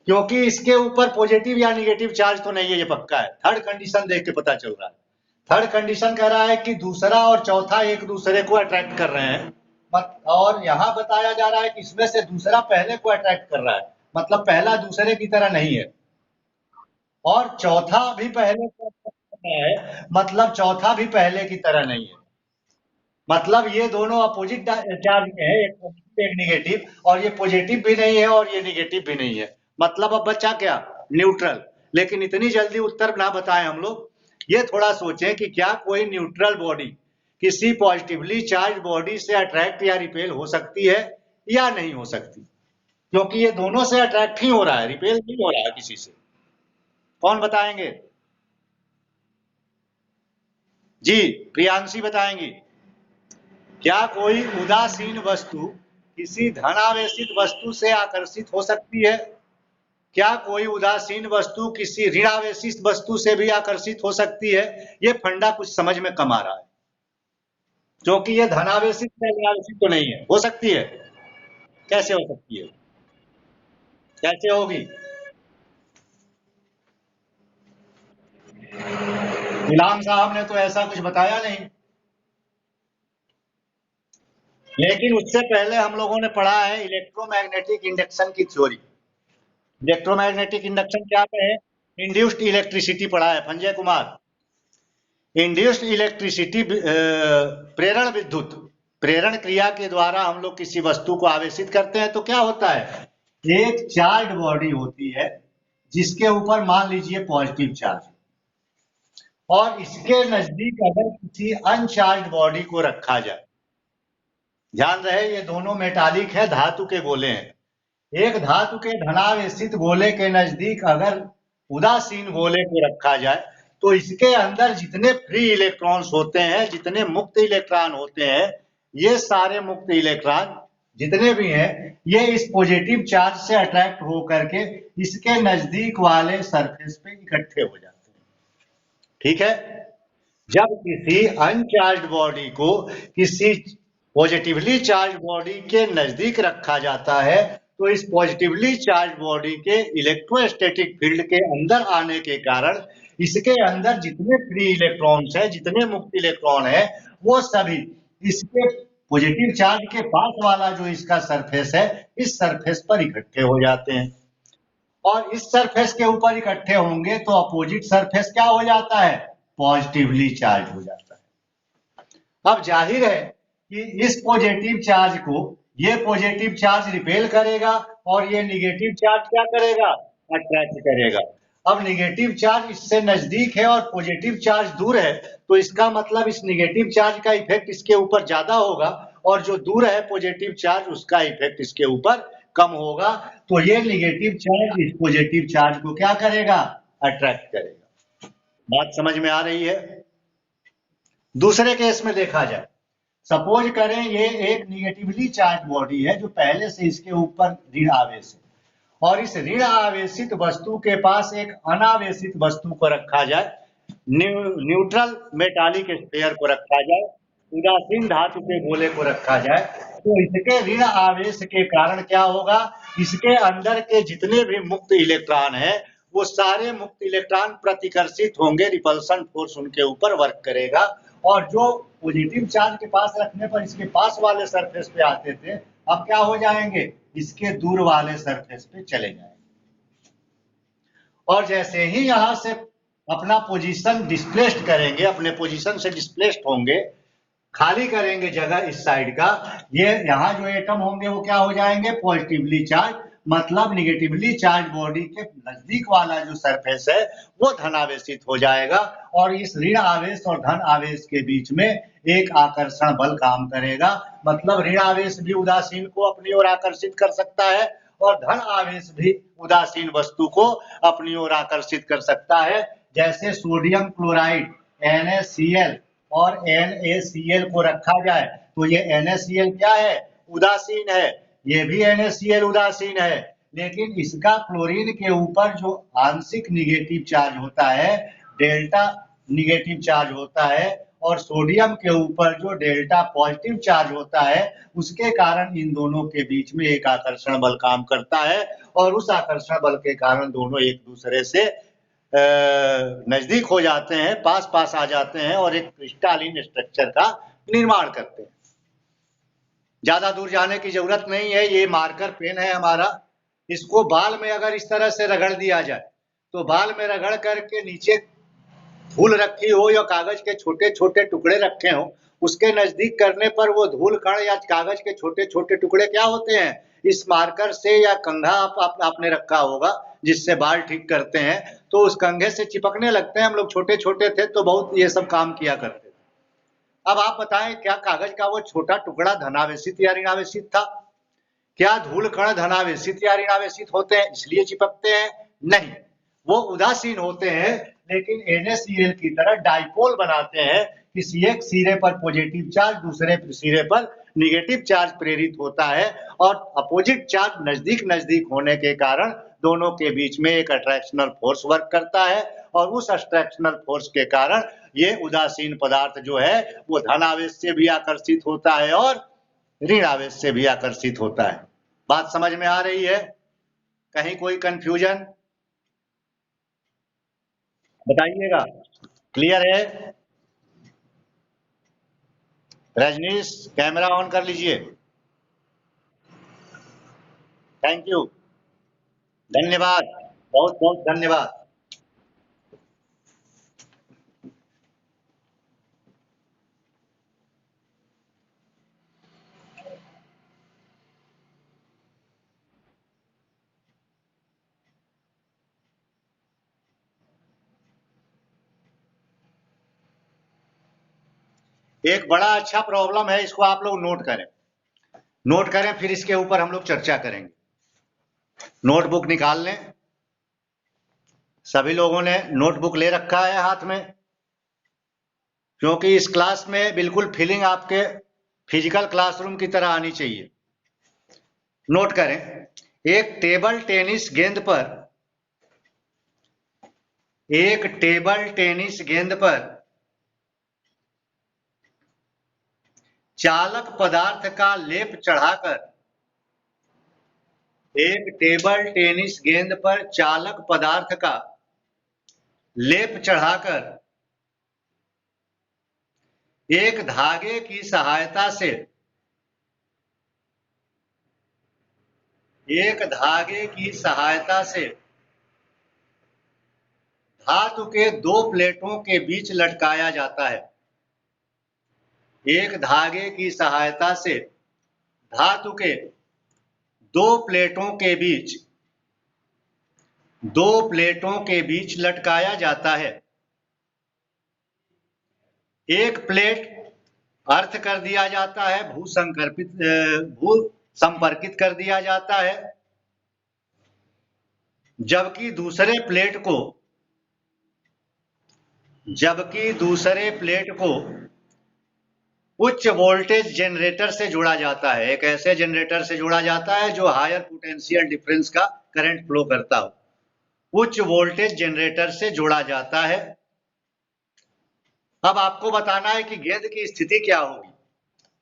क्योंकि इसके ऊपर पॉजिटिव या निगेटिव चार्ज तो नहीं है, ये पक्का है। थर्ड कंडीशन देख के पता चल रहा है। थर्ड कंडीशन कह रहा है कि दूसरा और चौथा एक दूसरे को अट्रैक्ट कर रहे हैं, और यहां बताया जा रहा है कि इसमें से दूसरा पहले को अट्रैक्ट कर रहा है, मतलब पहला दूसरे की तरह नहीं है, और चौथा भी पहले को अट्रैक्ट कर रहा है, मतलब चौथा भी पहले की तरह नहीं है। मतलब ये दोनों अपोजिट चार्ज के हैं, एक पॉजिटिव एक निगेटिव, और ये पॉजिटिव भी नहीं है और ये निगेटिव भी नहीं है। मतलब अब बचा क्या? न्यूट्रल। लेकिन इतनी जल्दी उत्तर ना बताएं हम लोग, ये थोड़ा सोचें कि क्या कोई न्यूट्रल बॉडी किसी पॉजिटिवली चार्ज बॉडी से अट्रैक्ट या रिपेल हो सकती है या नहीं हो सकती? क्योंकि ये दोनों से अट्रैक्ट ही हो रहा है, रिपेल नहीं हो रहा है किसी से। कौन बताएंगे? जी, प्रियांशी बताएंगी। क्या कोई उदासीन वस्तु किसी धनावेशित वस्तु से आकर्षित हो सकती है? क्या कोई उदासीन वस्तु किसी ऋणावेशित वस्तु से भी आकर्षित हो सकती है? ये फंडा कुछ समझ में कम आ रहा है, क्योंकि ये धनावेशित या ऋणावेशित तो नहीं है। हो सकती है? कैसे हो सकती है? कैसे होगी? गुलाम साहब ने तो ऐसा कुछ बताया नहीं, लेकिन उससे पहले हम लोगों ने पढ़ा है इलेक्ट्रोमैग्नेटिक इंडक्शन की थ्योरी। इलेक्ट्रोमैग्नेटिक इंडक्शन क्या है? इंड्यूस्ड इलेक्ट्रिसिटी पढ़ा है संजय कुमार। इंड्यूस्ड इलेक्ट्रिसिटी प्रेरण विद्युत प्रेरण क्रिया के द्वारा हम लोग किसी वस्तु को आवेशित करते हैं, तो क्या होता है? एक चार्ज बॉडी होती है जिसके ऊपर मान लीजिए पॉजिटिव चार्ज, और इसके नजदीक अगर किसी अनचार्ज बॉडी को रखा जाए, ध्यान रहे ये दोनों मेटालिक है, धातु के गोले हैं। एक धातु के धनावेशित गोले के नजदीक अगर उदासीन गोले को रखा जाए, तो इसके अंदर जितने फ्री इलेक्ट्रॉन्स होते हैं, जितने मुक्त इलेक्ट्रॉन होते हैं, ये सारे मुक्त इलेक्ट्रॉन जितने भी हैं, ये इस पॉजिटिव चार्ज से अट्रैक्ट होकर के इसके नजदीक वाले सरफेस पे इकट्ठे हो जाते हैं। ठीक है? जब किसी अनचार्ज बॉडी को किसी पॉजिटिवली चार्ज बॉडी के नजदीक रखा जाता है, तो इस पॉजिटिवली चार्ज बॉडी के इलेक्ट्रोस्टैटिक फील्ड के अंदर आने के कारण इसके अंदर जितने फ्री इलेक्ट्रॉन्स हैं, जितने मुक्त इलेक्ट्रॉन हैं, वो सभी इसके पॉजिटिव चार्ज के पास वाला जो इसका सरफेस है, इस सरफेस पर इकट्ठे हो जाते हैं, और इस सरफेस के ऊपर इकट्ठे होंगे तो अपोजिट सरफेस क्या हो जाता है? पॉजिटिवली चार्ज हो जाता है। अब जाहिर है कि इस पॉजिटिव चार्ज को ये पॉजिटिव चार्ज रिपेल करेगा, और ये निगेटिव चार्ज क्या करेगा? अट्रैक्ट करेगा। अब निगेटिव चार्ज इससे नजदीक है और पॉजिटिव चार्ज दूर है, तो इसका मतलब इस निगेटिव चार्ज का इफेक्ट इसके ऊपर ज्यादा होगा, और जो दूर है पॉजिटिव चार्ज उसका इफेक्ट इसके ऊपर कम होगा। तो ये निगेटिव चार्ज इस पॉजिटिव चार्ज को क्या करेगा? अट्रैक्ट करेगा। बात समझ में आ रही है? दूसरे केस में देखा जाए, सपोज करें ये एक निगेटिवली चार्ज बॉडी है जो पहले से इसके ऊपर ऋण आवेश है, और इस ऋण आवेशित वस्तु के पास एक अनावेशित वस्तु को रखा जाए, न्यूट्रल मेटालिक स्फीयर को रखा जाए, उदासीन धातु के गोले को रखा जाए, तो इसके ऋण आवेश के कारण क्या होगा? इसके अंदर के जितने भी मुक्त इलेक्ट्रॉन हैं, वो सारे मुक्त इलेक्ट्रॉन प्रतिकर्षित होंगे, रिपल्सन फोर्स उनके ऊपर वर्क करेगा, और जो पॉजिटिव चार्ज के पास रखने पर इसके पास वाले सरफेस पे आते थे, अब क्या हो जाएंगे? इसके दूर वाले सरफेस पे चले जाएंगे। और जैसे ही यहां से अपना पोजीशन डिस्प्लेस्ड करेंगे, अपने पोजीशन से डिस्प्लेस्ड होंगे, खाली करेंगे जगह इस साइड का, ये यहाँ जो एटम होंगे वो क्या हो जाएंगे? पॉजिटिवली चार्ज, मतलब निगेटिवली चार्ज बॉडी के नजदीक वाला जो सरफेस है वो धनावेशित हो जाएगा, और इस ऋण आवेश और धन आवेश के बीच में एक आकर्षण बल काम करेगा। मतलब ऋण आवेश भी उदासीन को अपनी ओर आकर्षित कर सकता है, और धन आवेश भी उदासीन वस्तु को अपनी ओर आकर्षित कर सकता है। जैसे सोडियम क्लोराइड NaCl और NaCl को रखा जाए, तो ये NaCl क्या है? उदासीन है, ये भी NaCl उदासीन है, लेकिन इसका क्लोरीन के ऊपर जो आंशिक निगेटिव चार्ज होता है, डेल्टा निगेटिव चार्ज होता है, और सोडियम के ऊपर जो डेल्टा पॉजिटिव चार्ज होता है, उसके कारण इन दोनों के बीच में एक आकर्षण बल काम करता है, और उस आकर्षण बल के कारण दोनों एक दूसरे से नजदीक हो जाते हैं, पास पास आ जाते हैं और एक क्रिस्टलीन स्ट्रक्चर का निर्माण करते हैं। ज्यादा दूर जाने की जरूरत नहीं है। ये मार्कर पेन है हमारा, इसको बाल में अगर इस तरह से रगड़ दिया जाए तो बाल में रगड़ करके नीचे धूल रखी हो या कागज के छोटे छोटे टुकड़े रखे हो, उसके नजदीक करने पर वो धूल कण या कागज के छोटे छोटे टुकड़े क्या होते हैं, इस मार्कर से या कंघा आपने रखा होगा जिससे बाल ठीक करते हैं, तो उस कंघे से चिपकने लगते हैं। हम लोग छोटे छोटे थे तो बहुत ये सब काम किया करते थे। अब आप बताएं, क्या कागज का वो छोटा टुकड़ा धनावेशित या ऋणावेशित था? क्या धूल कण धनावेशित या ऋणावेशित होते हैं इसलिए चिपकते हैं? नहीं, वो उदासीन होते हैं, लेकिन NaCl की तरह डाइपोल बनाते हैं। किसी एक सिरे पर पॉजिटिव चार्ज, दूसरे सिरे पर निगेटिव चार्ज प्रेरित होता है, और अपोजिट चार्ज नजदीक नजदीक होने के कारण दोनों के बीच में एक अट्रैक्शनल फोर्स वर्क करता है, और उस अट्रैक्शनल फोर्स के कारण ये उदासीन पदार्थ जो है वो धनावेश से भी आकर्षित होता है और ऋण आवेश से भी आकर्षित होता है। बात समझ में आ रही है? कहीं कोई कंफ्यूजन बताइएगा। क्लियर है? रजनीश, कैमरा ऑन कर लीजिए। थैंक यू, धन्यवाद, बहुत बहुत धन्यवाद। एक बड़ा अच्छा प्रॉब्लम है, इसको आप लोग नोट करें, नोट करें, फिर इसके ऊपर हम लोग चर्चा करेंगे। नोटबुक निकाल लें। सभी लोगों ने नोटबुक ले रखा है हाथ में, क्योंकि इस क्लास में बिल्कुल फीलिंग आपके फिजिकल क्लासरूम की तरह आनी चाहिए। नोट करें, एक टेबल टेनिस गेंद पर चालक पदार्थ का लेप चढ़ाकर, एक टेबल टेनिस गेंद पर चालक पदार्थ का लेप चढ़ाकर एक धागे की सहायता से धातु के दो प्लेटों के बीच लटकाया जाता है। एक धागे की सहायता से धातु के दो प्लेटों के बीच लटकाया जाता है। एक प्लेट अर्थ कर दिया जाता है, भू संपर्कित कर दिया जाता है, जबकि दूसरे प्लेट को उच्च वोल्टेज जनरेटर से जोड़ा जाता है। एक ऐसे जनरेटर से जोड़ा जाता है जो हायर पोटेंशियल डिफरेंस का करंट फ्लो करता हो, उच्च वोल्टेज जनरेटर से जोड़ा जाता है। अब आपको बताना है कि गेंद की स्थिति क्या होगी।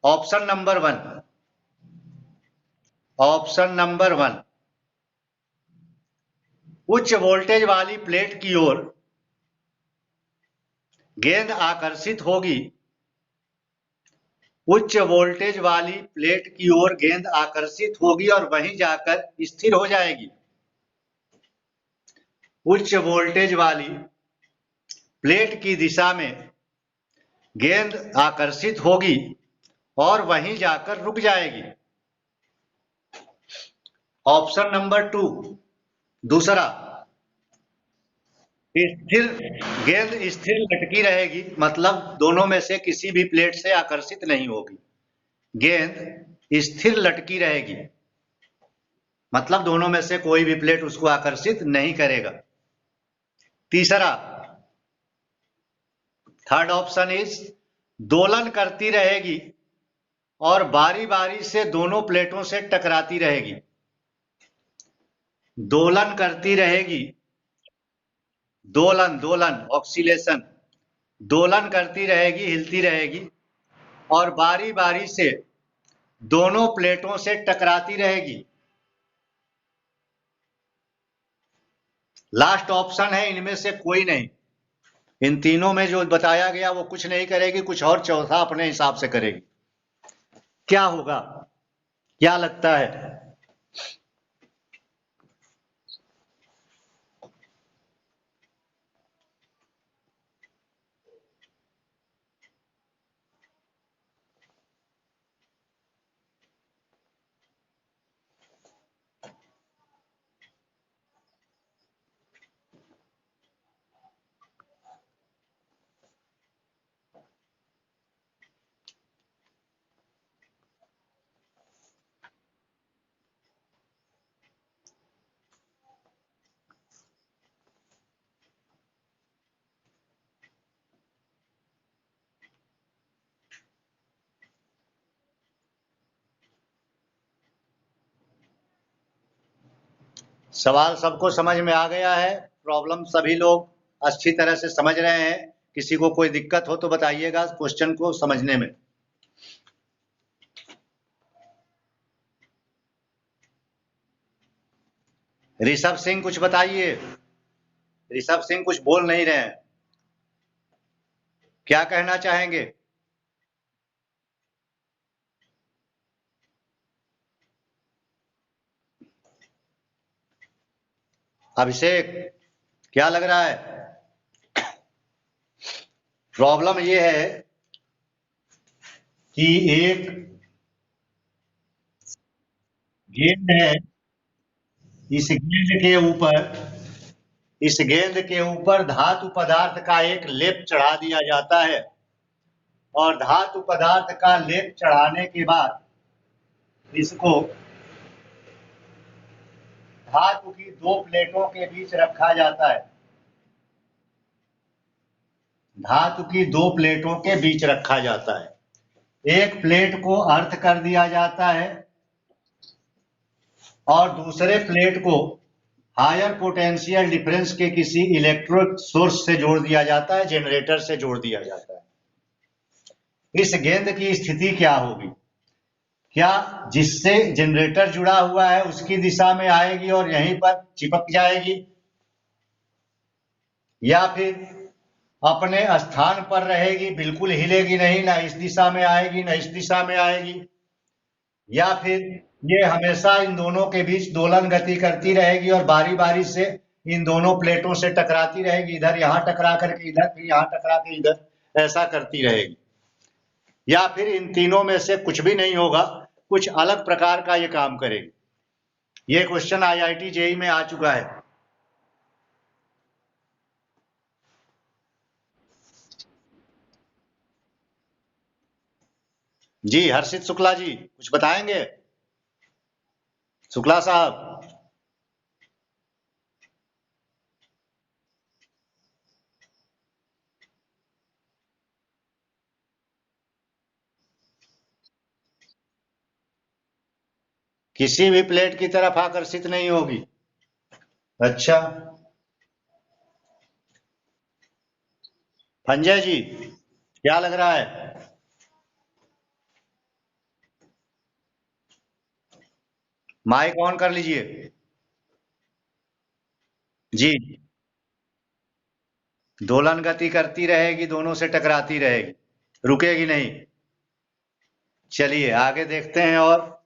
ऑप्शन नंबर वन, उच्च वोल्टेज वाली प्लेट की ओर गेंद आकर्षित होगी। उच्च वोल्टेज वाली प्लेट की ओर गेंद आकर्षित होगी और वहीं जाकर स्थिर हो जाएगी। उच्च वोल्टेज वाली प्लेट की दिशा में गेंद आकर्षित होगी और वहीं जाकर रुक जाएगी। ऑप्शन नंबर 2, दूसरा, गेंद स्थिर लटकी रहेगी, मतलब दोनों में से किसी भी प्लेट से आकर्षित नहीं होगी। गेंद स्थिर लटकी रहेगी, मतलब दोनों में से कोई भी प्लेट उसको आकर्षित नहीं करेगा। तीसरा, थर्ड ऑप्शन इज दोलन करती रहेगी और बारी बारी से दोनों प्लेटों से टकराती रहेगी, दोलन करती रहेगी, दोलन दोलन ऑक्सीलेशन, दोलन करती रहेगी, हिलती रहेगी और बारी बारी से दोनों प्लेटों से टकराती रहेगी। लास्ट ऑप्शन है इनमें से कोई नहीं। इन तीनों में जो बताया गया वो कुछ नहीं करेगी, कुछ और चौथा अपने हिसाब से करेगी। क्या होगा, क्या लगता है? सवाल सबको समझ में आ गया है? प्रॉब्लम सभी लोग अच्छी तरह से समझ रहे हैं? किसी को कोई दिक्कत हो तो बताइएगा क्वेश्चन को समझने में। ऋषभ सिंह कुछ बताइए। ऋषभ सिंह कुछ बोल नहीं रहे हैं, क्या कहना चाहेंगे? अभिषेक, क्या लग रहा है? प्रॉब्लम ये है कि एक गेंद है, इस गेंद के ऊपर इस गेंद के ऊपर धातु पदार्थ का एक लेप चढ़ा दिया जाता है और धातु पदार्थ का लेप चढ़ाने के बाद इसको धातु की दो प्लेटों के बीच रखा जाता है, धातु की दो प्लेटों के बीच रखा जाता है। एक प्लेट को अर्थ कर दिया जाता है और दूसरे प्लेट को हायर पोटेंशियल डिफरेंस के किसी इलेक्ट्रिक सोर्स से जोड़ दिया जाता है, जनरेटर से जोड़ दिया जाता है। इस गेंद की स्थिति क्या होगी? क्या जिससे जनरेटर जुड़ा हुआ है उसकी दिशा में आएगी और यहीं पर चिपक जाएगी, या फिर अपने स्थान पर रहेगी, बिल्कुल हिलेगी नहीं, ना इस दिशा में आएगी ना इस दिशा में आएगी, या फिर ये हमेशा इन दोनों के बीच दोलन गति करती रहेगी और बारी बारी से इन दोनों प्लेटों से टकराती रहेगी, इधर यहां टकरा करके इधर, फिर यहां टकरा के इधर, ऐसा करती रहेगी। या फिर इन तीनों में से कुछ भी नहीं होगा, कुछ अलग प्रकार का ये काम करेगी। ये क्वेश्चन आईआईटी जेईई में आ चुका है। जी हर्षित शुक्ला जी कुछ बताएंगे? शुक्ला साहब। किसी भी प्लेट की तरफ आकर्षित नहीं होगी। अच्छा, संजय जी क्या लग रहा है? माइक ऑन कर लीजिए। जी, दोलन गति करती रहेगी, दोनों से टकराती रहेगी, रुकेगी नहीं। चलिए आगे देखते हैं। और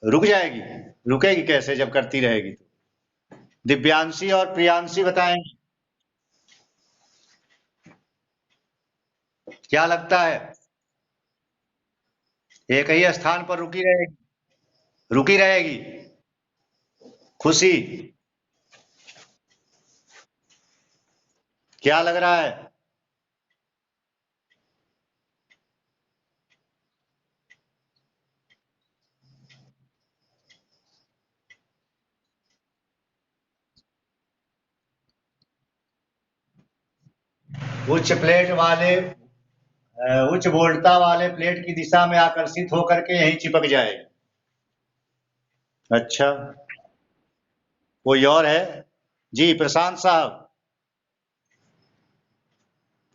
रुक जाएगी? रुकेगी कैसे जब करती रहेगी तो? दिव्यांशी और प्रियांशी बताएंगे, क्या लगता है? एक ही स्थान पर रुकी रहेगी? रुकी रहेगी? खुशी, क्या लग रहा है? उच्च प्लेट वाले उच्च वोल्टता वाले प्लेट की दिशा में आकर्षित होकर के यहीं चिपक जाएगी। अच्छा, कोई और है? जी प्रशांत साहब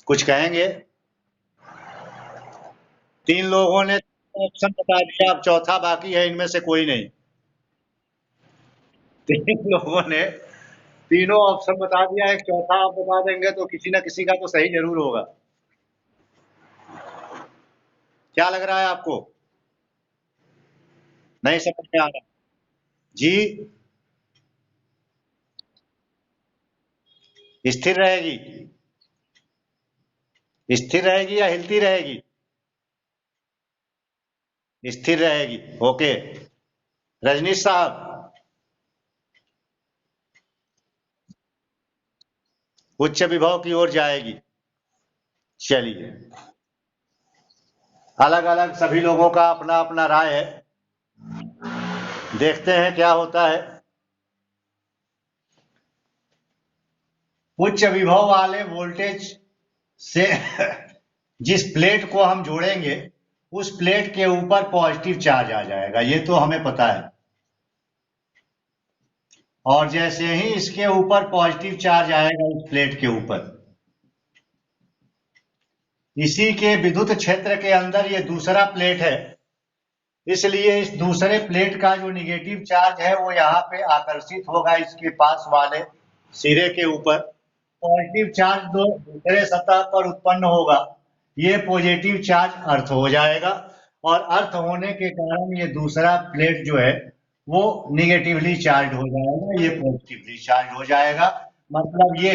कुछ कहेंगे? 3 लोगों ने ऑप्शन बता दिया, अब चौथा बाकी है, इनमें से कोई नहीं। 3 लोगों ने तीनों ऑप्शन बता दिया, एक चौथा आप बता देंगे तो किसी न किसी का तो सही जरूर होगा। क्या लग रहा है आपको? नहीं समझ में आ रहा जी? स्थिर रहेगी? स्थिर रहेगी या हिलती रहेगी? स्थिर रहेगी। ओके, रजनीश साहब उच्च विभव की ओर जाएगी। चलिए, अलग अलग सभी लोगों का अपना अपना राय है, देखते हैं क्या होता है। उच्च विभव वाले वोल्टेज से जिस प्लेट को हम जोड़ेंगे उस प्लेट के ऊपर पॉजिटिव चार्ज आ जाएगा, ये तो हमें पता है। और जैसे ही इसके ऊपर पॉजिटिव चार्ज आएगा इस प्लेट के ऊपर, इसी के विद्युत क्षेत्र के अंदर ये दूसरा प्लेट है, इसलिए इस दूसरे प्लेट का जो निगेटिव चार्ज है वो यहाँ पे आकर्षित होगा इसके पास वाले सिरे के ऊपर। पॉजिटिव चार्ज दूसरे सतह पर उत्पन्न होगा, ये पॉजिटिव चार्ज अर्थ हो जाएगा, और अर्थ होने के कारण ये दूसरा प्लेट जो है वो निगेटिवली चार्ज हो जाएगा, ये पॉजिटिवली चार्ज हो जाएगा। मतलब ये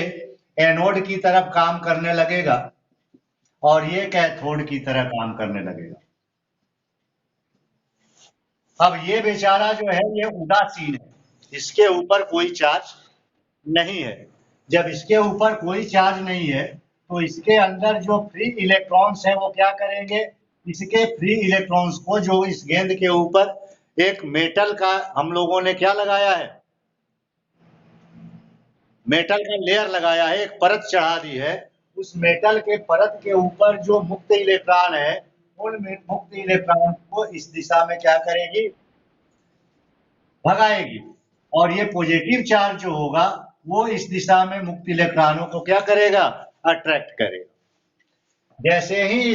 एनोड की तरफ काम करने लगेगा और ये कैथोड की तरह काम करने लगेगा। अब ये बेचारा जो है ये उदासीन है, इसके ऊपर कोई चार्ज नहीं है। जब इसके ऊपर कोई चार्ज नहीं है तो इसके अंदर जो फ्री इलेक्ट्रॉन्स है वो क्या करेंगे, इसके फ्री इलेक्ट्रॉन्स को, जो इस गेंद के ऊपर एक मेटल का हम लोगों ने क्या लगाया है, मेटल का लेयर लगाया है, एक परत चढ़ा दी है, उस मेटल के परत के ऊपर जो मुक्त इलेक्ट्रॉन है उन मुक्त इलेक्ट्रॉन को इस दिशा में क्या करेगी, भगाएगी। और ये पॉजिटिव चार्ज जो होगा वो इस दिशा में मुक्त इलेक्ट्रॉनों को क्या करेगा, अट्रैक्ट करेगा। जैसे ही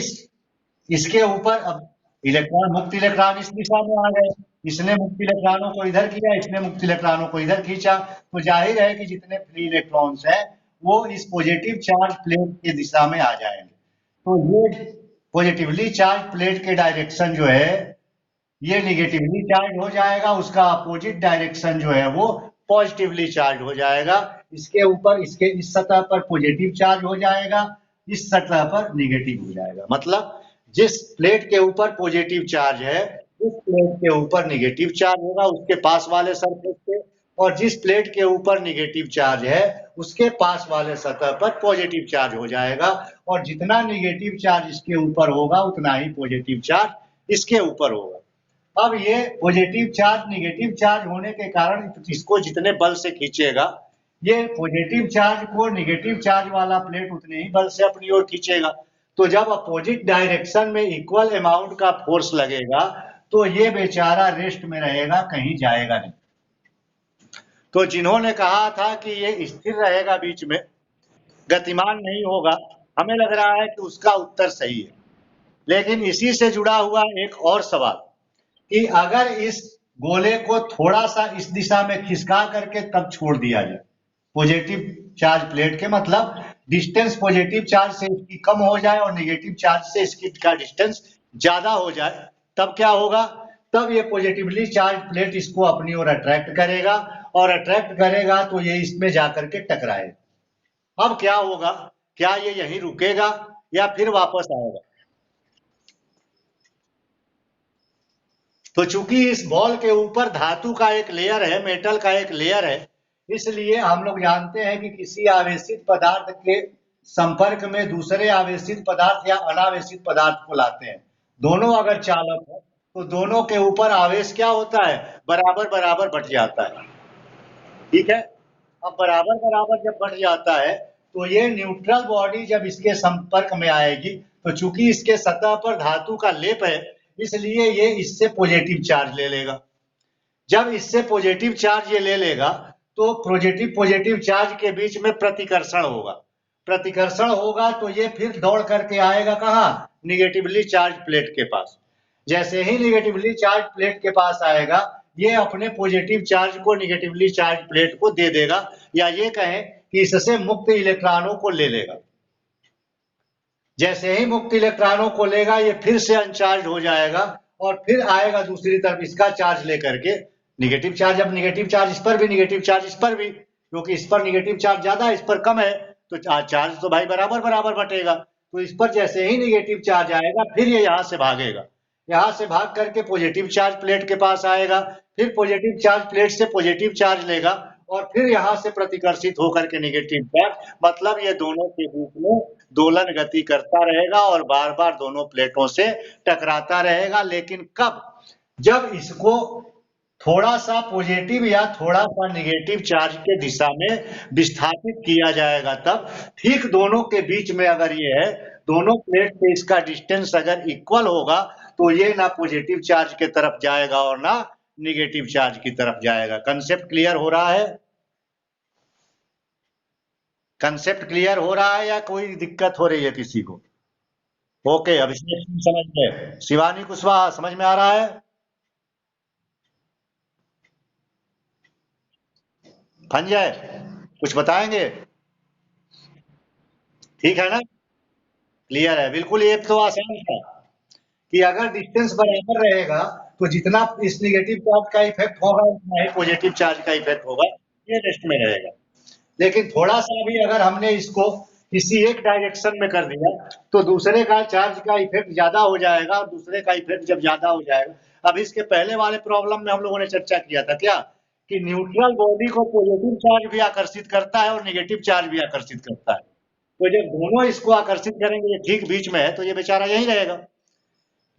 इसके ऊपर अब इलेक्ट्रॉन, मुक्त इलेक्ट्रॉन इस दिशा में आ गए, इसने मुक्त इलेक्ट्रॉनों को इधर किया, इसने मुक्त इलेक्ट्रॉनों को इधर खींचा, तो जाहिर है कि जितने फ्री इलेक्ट्रॉन्स हैं वो इस पॉजिटिव चार्ज प्लेट की दिशा में आ जाएंगे। तो ये पॉजिटिवली चार्ज प्लेट के डायरेक्शन जो है ये निगेटिवली चार्ज हो जाएगा, उसका अपोजिट डायरेक्शन जो है वो पॉजिटिवली चार्ज हो जाएगा। इसके ऊपर, इसके इस सतह पर पॉजिटिव चार्ज हो जाएगा, इस सतह पर निगेटिव हो जाएगा। मतलब जिस प्लेट के ऊपर पॉजिटिव चार्ज है उस प्लेट के ऊपर निगेटिव चार्ज होगा उसके पास वाले सरफेस पे, और जिस प्लेट के ऊपर निगेटिव चार्ज है उसके पास वाले सतह पर पॉजिटिव चार्ज हो जाएगा, और जितना निगेटिव चार्ज इसके ऊपर होगा उतना ही पॉजिटिव चार्ज इसके ऊपर होगा। अब ये पॉजिटिव चार्ज निगेटिव चार्ज होने के कारण इसको जितने बल से खींचेगा, ये पॉजिटिव चार्ज को निगेटिव चार्ज वाला प्लेट उतने ही बल से अपनी ओर खींचेगा। तो जब अपोजिट डायरेक्शन में इक्वल अमाउंट का फोर्स लगेगा तो ये बेचारा रेस्ट में रहेगा, कहीं जाएगा नहीं। तो जिन्होंने कहा था कि ये स्थिर रहेगा, बीच में गतिमान नहीं होगा, हमें लग रहा है कि उसका उत्तर सही है। लेकिन इसी से जुड़ा हुआ एक और सवाल कि अगर इस गोले को थोड़ा सा इस दिशा में खिसका करके तब छोड़ दिया जाए पॉजिटिव चार्ज प्लेट के, मतलब डिस्टेंस पॉजिटिव चार्ज से इसकी कम हो जाए और नेगेटिव चार्ज से इसकी का डिस्टेंस ज्यादा हो जाए, तब क्या होगा, तब ये पॉजिटिवली चार्ज प्लेट इसको अपनी ओर अट्रैक्ट करेगा, और अट्रैक्ट करेगा तो ये इसमें जाकर के टकराएगा। अब क्या होगा, क्या ये यहीं रुकेगा या फिर वापस आएगा? तो चूंकि इस बॉल के ऊपर धातु का एक लेयर है, मेटल का एक लेयर है, इसलिए हम लोग जानते हैं कि किसी आवेशित पदार्थ के संपर्क में दूसरे आवेशित पदार्थ या अनावेशित पदार्थ को लाते हैं, दोनों अगर चालक हो तो दोनों के ऊपर आवेश क्या होता है, बराबर बराबर बढ़ जाता है। ठीक है, अब बराबर बराबर जब बढ़ जाता है तो ये न्यूट्रल बॉडी जब इसके संपर्क में आएगी तो चूंकि इसके सतह पर धातु का लेप है, इसलिए ये इससे पॉजिटिव चार्ज ले लेगा। जब इससे पॉजिटिव चार्ज ये ले लेगा तो पॉजिटिव पॉजिटिव चार्ज के बीच में प्रतिकर्षण होगा। प्रतिकर्षण होगा तो ये फिर दौड़ करके आएगा कहाँ? निगेटिवली चार्ज प्लेट के पास। जैसे ही निगेटिवली चार्ज प्लेट के पास आएगा, ये अपने पॉजिटिव चार्ज को निगेटिवली चार्ज प्लेट को दे देगा, या ये कहें कि इससे मुक्त इलेक्ट्रॉनों को ले लेगा। जैसे ही मुक्त इलेक्ट्रॉनों को लेगा, ये फिर से अनचार्ज हो जाएगा और फिर आएगा दूसरी तरफ इसका चार्ज लेकर के निगेटिव चार्ज। अब निगेटिव चार्ज इस पर भी, निगेटिव चार्ज इस पर भी, क्योंकि इस पर निगेटिव चार्ज ज्यादा है, इस पर कम है, तो चार्ज तो भाई बराबर बराबर बटेगा। तो इस पर जैसे ही निगेटिव चार्ज आएगा, फिर ये यहाँ से भागेगा, यहाँ से भाग करके पॉजिटिव चार्ज प्लेट के पास आएगा, फिर पॉजिटिव चार्ज प्लेट से पॉजिटिव चार्ज लेगा और फिर यहाँ से प्रतिकर्षित होकर के निगेटिव चार्ज, मतलब ये दोनों के बीच में दोलन गति करता रहेगा और बार बार दोनों प्लेटों से टकराता रहेगा। लेकिन कब? जब इसको थोड़ा सा पॉजिटिव या थोड़ा सा निगेटिव चार्ज के दिशा में विस्थापित किया जाएगा, तब ठीक दोनों के बीच में अगर ये है, दोनों प्लेट पे इसका डिस्टेंस अगर इक्वल होगा, तो ये ना पॉजिटिव चार्ज की तरफ जाएगा और ना निगेटिव चार्ज की तरफ जाएगा। कंसेप्ट क्लियर हो रहा है? कंसेप्ट क्लियर हो रहा है या कोई दिक्कत हो रही है किसी को? ओके, अब इसमें समझ में, शिवानी कुशवाहा समझ में आ रहा है? संजय कुछ बताएंगे? ठीक है ना? क्लियर है? बिल्कुल, ये तो आसान था कि अगर डिस्टेंस बराबर रहेगा तो जितना इस निगेटिव चार्ज का इफेक्ट होगा उतना ही पॉजिटिव चार्ज का इफेक्ट होगा, ये रेस्ट में रहेगा। लेकिन थोड़ा सा भी अगर हमने इसको किसी एक डायरेक्शन में कर दिया तो दूसरे का चार्ज का इफेक्ट ज्यादा हो जाएगा, और दूसरे का इफेक्ट जब ज्यादा हो जाएगा, अब इसके पहले वाले प्रॉब्लम में हम लोगों ने चर्चा किया था क्या, कि न्यूट्रल बॉडी को पॉजिटिव चार्ज भी आकर्षित करता है और निगेटिव चार्ज भी आकर्षित करता है। तो जब दोनों इसको आकर्षित करेंगे, ये ठीक बीच में है, तो ये बेचारा यहीं रहेगा।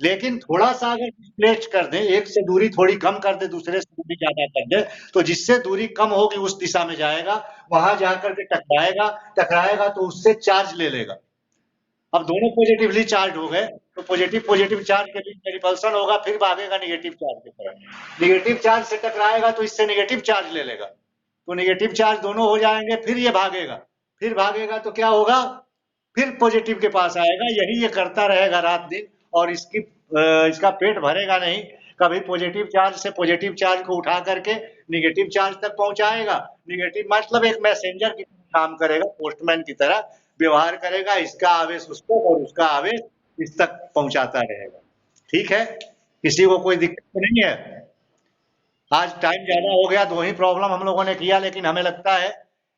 लेकिन थोड़ा सा अगर डिस्प्लेस कर दे, एक से दूरी थोड़ी कम कर दे, दूसरे से दूरी ज्यादा कर दे, तो जिससे दूरी कम होगी उस दिशा में जाएगा, वहां जाकर के टकराएगा, टकराएगा तो उससे चार्ज ले लेगा। अब दोनों पॉजिटिवली चार्ज हो गए, तो पॉजिटिव पॉजिटिव चार्ज के बीच में रिपल्सन होगा, फिर भागेगा निगेटिव चार्ज की तरफ। निगेटिव चार्ज से टकराएगा तो इससे निगेटिव चार्ज ले लेगा, तो निगेटिव चार्ज दोनों हो जाएंगे, फिर ये भागेगा, फिर भागेगा तो क्या होगा, फिर पॉजिटिव के पास आएगा। यही ये करता रहेगा रात दिन, और इसका पेट भरेगा नहीं। कभी पॉजिटिव चार्ज से पॉजिटिव चार्ज को उठा करके निगेटिव चार्ज तक पहुंचाएगा, निगेटिव मतलब एक मैसेंजर की काम करेगा, पोस्टमैन की तरह व्यवहार करेगा, इसका आवेश उसको और उसका आवेश इस तक पहुंचाता रहेगा। ठीक है, किसी को कोई दिक्कत तो नहीं है? आज टाइम ज्यादा हो गया, 2 ही प्रॉब्लम हम लोगों ने किया, लेकिन हमें लगता है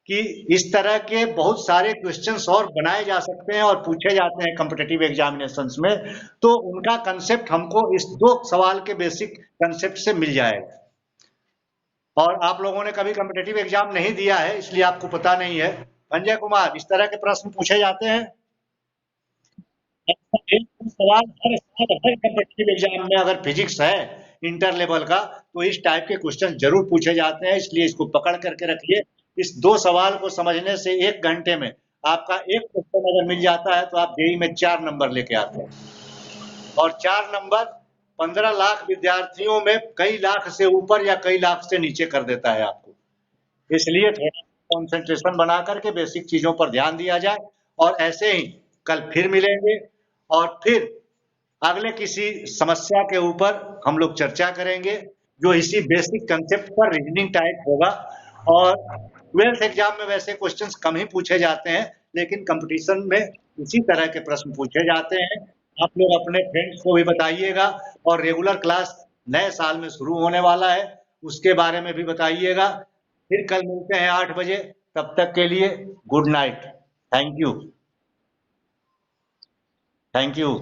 कि इस तरह के बहुत सारे क्वेश्चंस और बनाए जा सकते हैं और पूछे जाते हैं कॉम्पिटिटिव एग्जामिनेशंस में, तो उनका कंसेप्ट हमको इस 2 सवाल के बेसिक कंसेप्ट से मिल जाएगा। और आप लोगों ने कभी कॉम्पिटिटिव एग्जाम नहीं दिया है, इसलिए आपको पता नहीं है। संजय कुमार, इस तरह के प्रश्न पूछे जाते हैं? सवाल हर साल हर कॉम्पिटिटिव एग्जाम में अगर फिजिक्स है इंटर लेवल का, तो इस टाइप के क्वेश्चन जरूर पूछे जाते हैं, इसलिए इसको पकड़ करके रखिए। इस 2 सवाल को समझने से 1 घंटे में आपका एक क्वेश्चन अगर मिल जाता है तो आप जेईई में 4 नंबर लेके आते हैं, और 4 नंबर 15 लाख विद्यार्थियों में कई लाख से ऊपर या कई लाख से नीचे कर देता है आपको। इसलिए थोड़ा कॉन्सेंट्रेशन बना करके बेसिक चीजों पर ध्यान दिया जाए, और ऐसे ही कल फिर मिलेंगे और फिर अगले किसी समस्या के ऊपर हम लोग चर्चा करेंगे, जो इसी बेसिक कंसेप्ट पर रीजनिंग टाइप होगा। और 12th एग्जाम में वैसे क्वेश्चंस कम ही पूछे जाते हैं, लेकिन कंपटीशन में इसी तरह के प्रश्न पूछे जाते हैं। आप लोग अपने फ्रेंड्स को भी बताइएगा, और रेगुलर क्लास नए साल में शुरू होने वाला है, उसके बारे में भी बताइएगा। फिर कल मिलते हैं 8 बजे, तब तक के लिए good night. Thank you. Thank you.